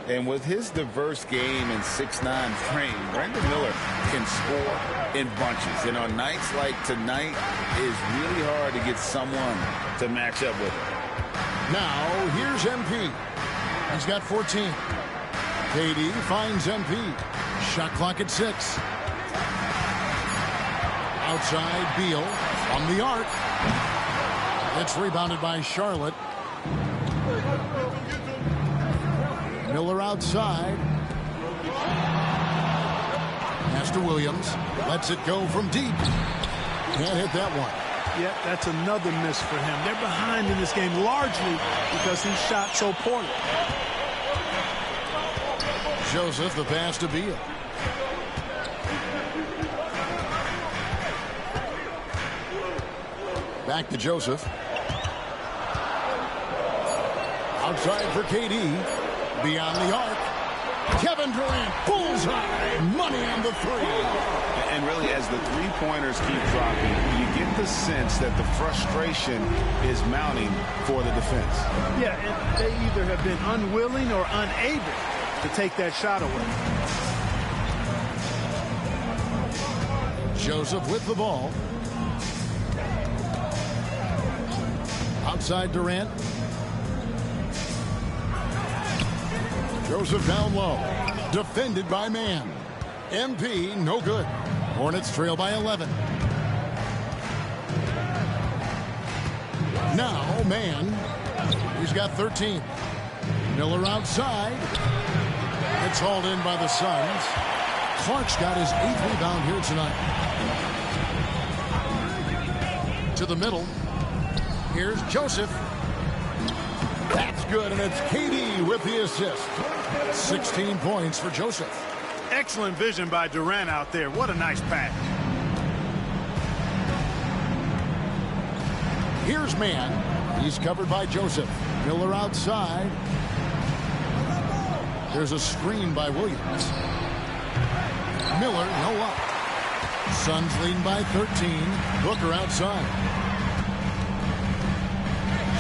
S2: And with his diverse game and 6'9" frame, Brandon Miller can score in bunches. And on nights like tonight, it's really hard to get someone to match up with him.
S1: Now, here's MP. He's got 14. KD finds MP. Shot clock at 6. Outside, Beal from the arc. It's rebounded by Charlotte. Miller outside. Pass to Williams. Lets it go from deep. Can't hit that one.
S12: Yeah, that's another miss for him. They're behind in this game largely because he shot so poorly.
S1: Joseph, the pass to Beal. Back to Joseph. Outside for KD. Beyond the arc. Kevin Durant, bullseye. Money on the three.
S2: And really, as the three-pointers keep dropping, you get the sense that the frustration is mounting for the defense.
S12: Yeah, and they either have been unwilling or unable to take that shot away.
S1: Joseph with the ball. Outside Durant. Joseph down low. Defended by Mann. MP, no good. Hornets trail by 11. Now, Mann. He's got 13. Miller outside. It's hauled in by the Suns. Clark's got his 8th rebound here tonight. To the middle. Here's Joseph. That's good, and it's KD with the assist. 16 points for Joseph.
S12: Excellent vision by Durant out there. What a nice pass.
S1: Here's Mann. He's covered by Joseph. Miller outside. There's a screen by Williams. Miller, no up. Suns leading by 13. Booker outside.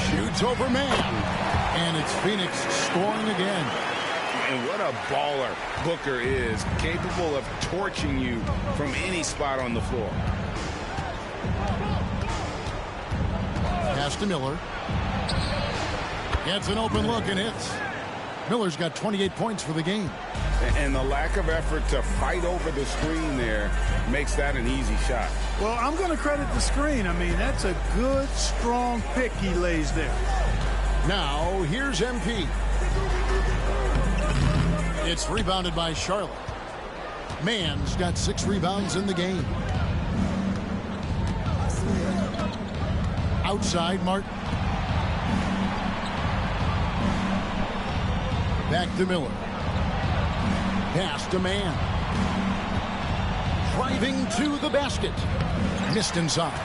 S1: Shoots over Mann. And it's Phoenix scoring again.
S2: And what a baller Booker is, capable of torching you from any spot on the floor.
S1: Pass to Miller. Gets an open look and hits. Miller's got 28 points for the game.
S2: And the lack of effort to fight over the screen there makes that an easy shot.
S12: Well, I'm going to credit the screen. I mean, that's a good, strong pick he lays there.
S1: Now, here's MP. It's rebounded by Charlotte. Mann's got 6 rebounds in the game. Outside, Martin. Back to Miller. Pass to Mann. Driving to the basket. Missed inside.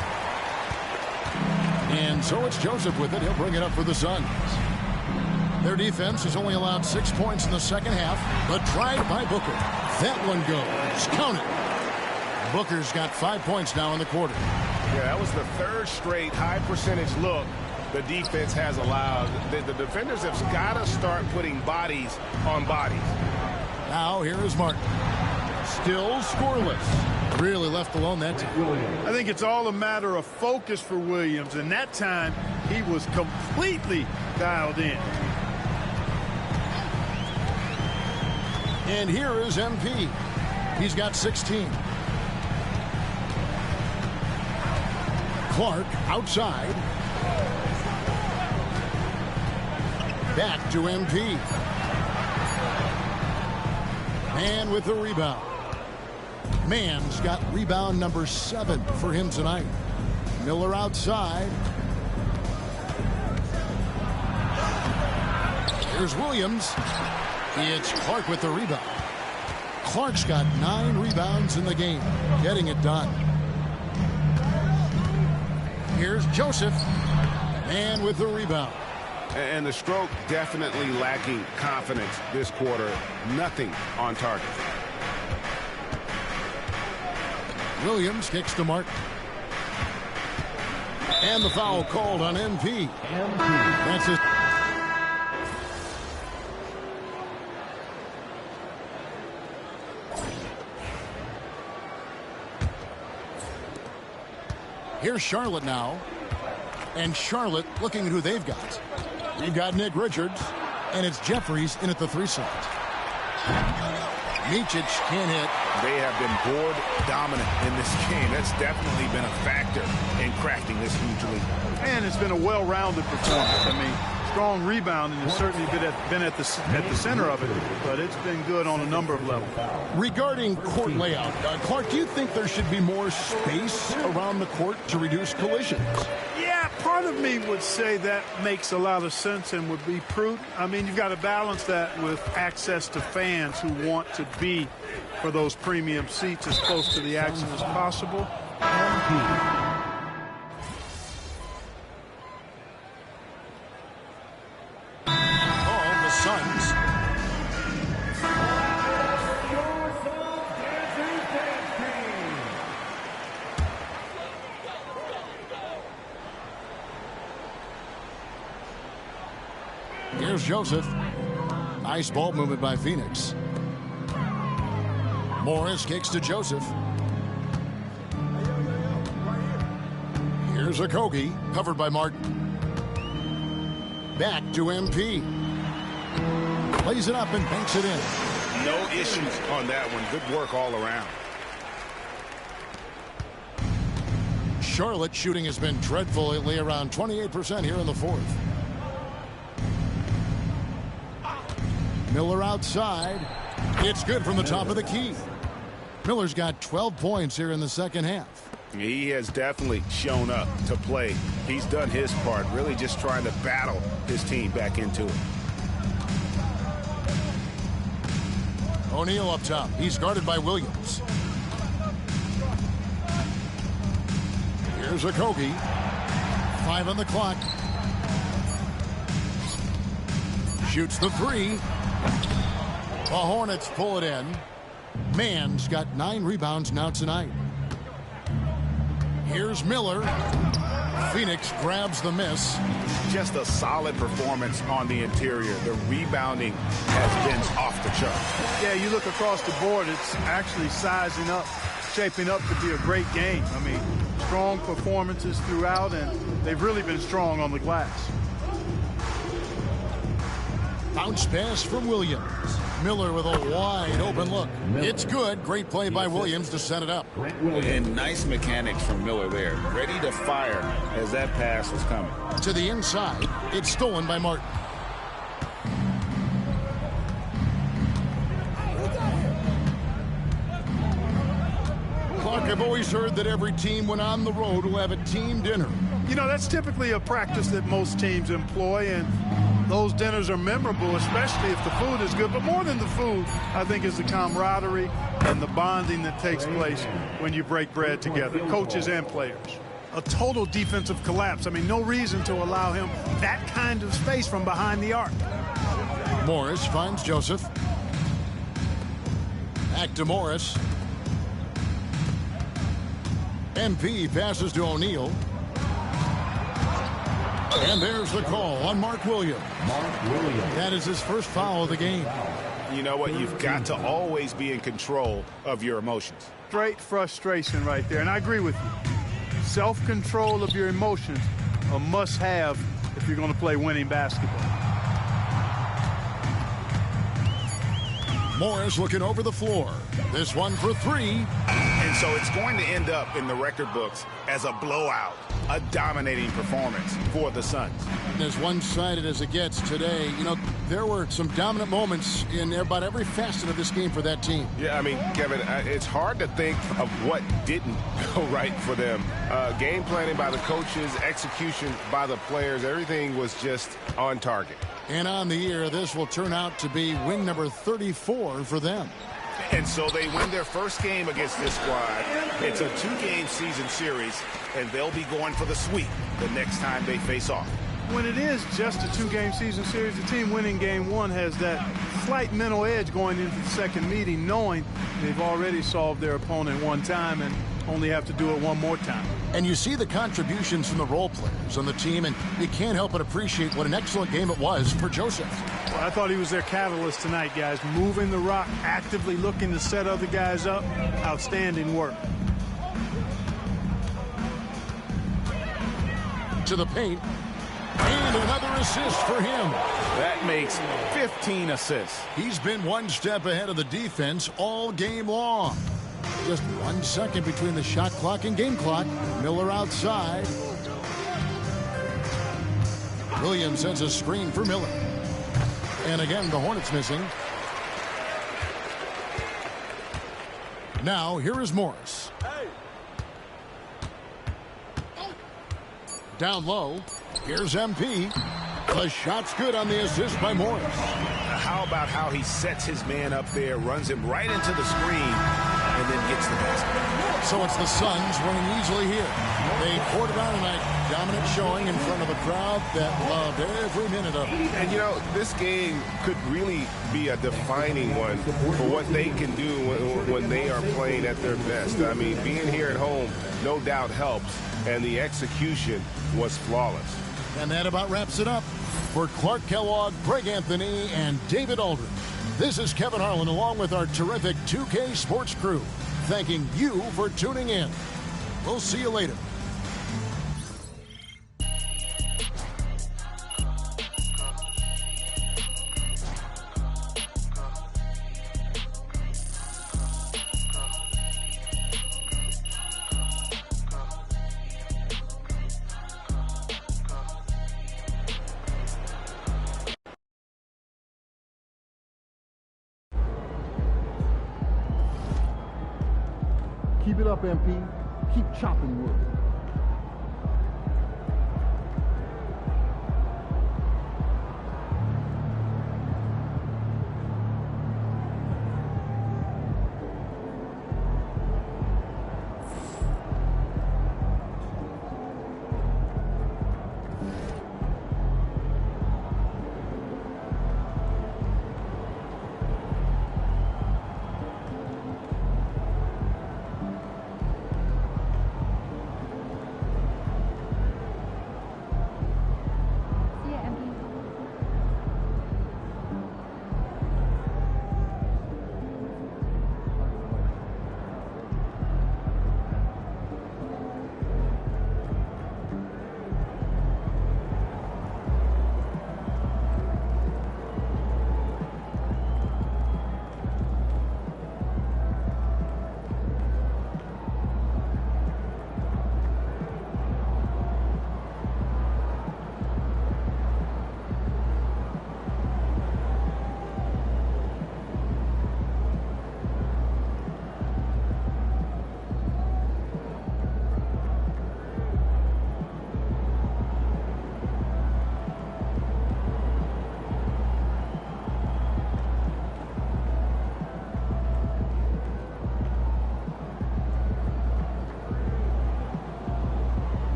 S1: And so it's Joseph with it. He'll bring it up for the Suns. Their defense has only allowed 6 points in the second half, but tried by Booker. That one goes. Count it. Booker's got 5 points now in the quarter.
S5: Yeah, that was the 3rd straight high percentage look the defense has allowed. The defenders have got to start putting bodies on bodies.
S1: Now here is Martin. Still scoreless. Really left alone that time.
S12: I think it's all a matter of focus for Williams, and that time he was completely dialed in.
S1: And here is MP. He's got 16. Clark outside. Back to MP. And with the rebound. Mann's got rebound number 7 for him tonight. Miller outside. Here's Williams. It's Clark with the rebound. Clark's got 9 rebounds in the game, getting it done. Here's Joseph. And with the rebound.
S5: And the stroke definitely lacking confidence this quarter. Nothing on target.
S1: Williams kicks to Martin. And the foul called on MP. That's his. Here's Charlotte now. And Charlotte looking at who they've got. They've got Nick Richards, and it's Jeffries in at the 3 slot. Micic can't hit.
S2: They have been board dominant in this game. That's definitely been a factor in crafting this huge lead.
S12: And it's been a well-rounded performance. I mean, strong rebounding has certainly been at the center of it, but it's been good on a number of levels.
S1: Regarding court layout, Clark, do you think there should be more space around the court to reduce collisions?
S12: Yeah, part of me would say that makes a lot of sense and would be prudent. I mean, you've got to balance that with access to fans who want to be for those premium seats as close to the action as possible.
S1: Suns. Here's Joseph. Nice ball movement by Phoenix. Morris kicks to Joseph. Here's Okogie, covered by Martin. Back to MP. Plays it up and banks it in.
S2: No issues on that one. Good work all around.
S1: Charlotte shooting has been dreadful lately, around 28% here in the 4th. Miller outside. It's good from the top of the key. Miller's got 12 points here in the second half.
S2: He has definitely shown up to play. He's done his part, really just trying to battle his team back into it.
S1: O'Neal up top. He's guarded by Williams. Here's Okogie. 5 on the clock. Shoots the 3. The Hornets pull it in. Mann's got 9 rebounds now tonight. Here's Miller. Phoenix grabs the miss.
S2: Just a solid performance on the interior. The rebounding has been off the chart.
S12: Yeah, you look across the board, it's actually sizing up, shaping up to be a great game. I mean, strong performances throughout, and they've really been strong on the glass.
S1: Bounce pass from Williams. Miller with a wide open look. It's good. Great play by Williams to set it up.
S2: And nice mechanics from Miller there. Ready to fire as that pass was coming.
S1: To the inside. It's stolen by Martin. Clark, I've always heard that every team when on the road will have a team dinner.
S12: You know, that's typically a practice that most teams employ, and those dinners are memorable, especially if the food is good. But more than the food, I think, is the camaraderie and the bonding that takes place when you break bread together, coaches and players. A total defensive collapse. I mean, no reason to allow him that kind of space from behind the arc.
S1: Morris finds Joseph. Back to Morris. MP passes to O'Neal. And there's the call on Mark Williams. That is his first foul of the game.
S2: You know what? You've got to always be in control of your emotions.
S12: Straight frustration right there, and I agree with you. Self-control of your emotions, a must-have if you're going to play winning basketball.
S1: Morris looking over the floor. This one for 3.
S2: And so it's going to end up in the record books as a blowout, a dominating performance for the Suns.
S1: As one-sided as it gets today, you know, there were some dominant moments in about every facet of this game for that team.
S5: Yeah, I mean, Kevin, it's hard to think of what didn't go right for them. Game planning by the coaches, execution by the players, everything was just on target.
S1: And on the year, this will turn out to be win number 34 for them.
S2: And so they win their first game against this squad. It's a 2-game season series, and they'll be going for the sweep the next time they face off.
S12: When it is just a 2-game season series, the team winning game 1 has that slight mental edge going into the second meeting, knowing they've already solved their opponent one time and only have to do it one more time.
S1: And you see the contributions from the role players on the team, and you can't help but appreciate what an excellent game it was for Joseph.
S12: Well, I thought he was their catalyst tonight, guys. Moving the rock, actively looking to set other guys up. Outstanding work.
S1: into the paint. And another assist for him.
S2: That makes 15 assists.
S1: He's been one step ahead of the defense all game long. Just 1 second between the shot clock and game clock. Miller outside. Williams sends a screen for Miller. And again, the Hornets missing. Now, here is Morris. Down low. Here's MP. The shot's good on the assist by Morris.
S2: How about how he sets his man up there, runs him right into the screen, and then gets the basket.
S1: So it's the Suns running easily here. They poured it on tonight. Dominant showing in front of a crowd that loved every minute of it.
S5: And, you know, this game could really be a defining one for what they can do when they are playing at their best. I mean, being here at home no doubt helps, and the execution was flawless.
S1: And that about wraps it up. For Clark Kellogg, Greg Anthony, and David Aldridge, this is Kevin Harlan along with our terrific 2K Sports crew, thanking you for tuning in. We'll see you later.
S10: Keep it up, MP. Keep chopping wood.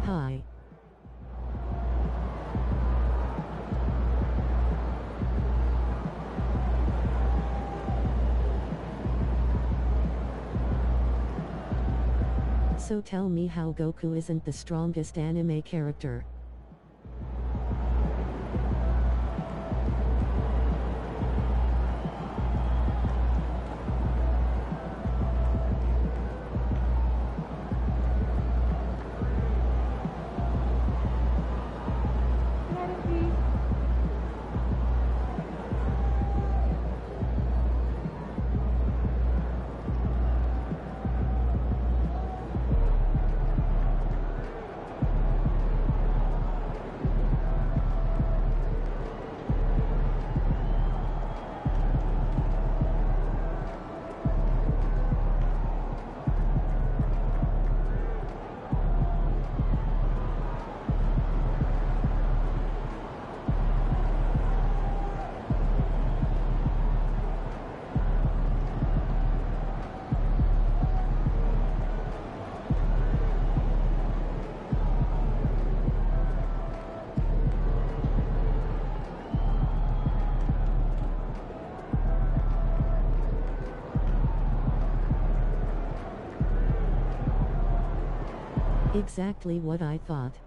S19: Hi. So tell me how Goku isn't the strongest anime character. Exactly what I thought.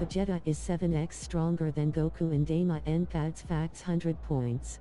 S19: Vegeta is 7x stronger than Goku and Daima and Facts 100 points.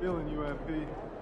S20: feeling you, FP?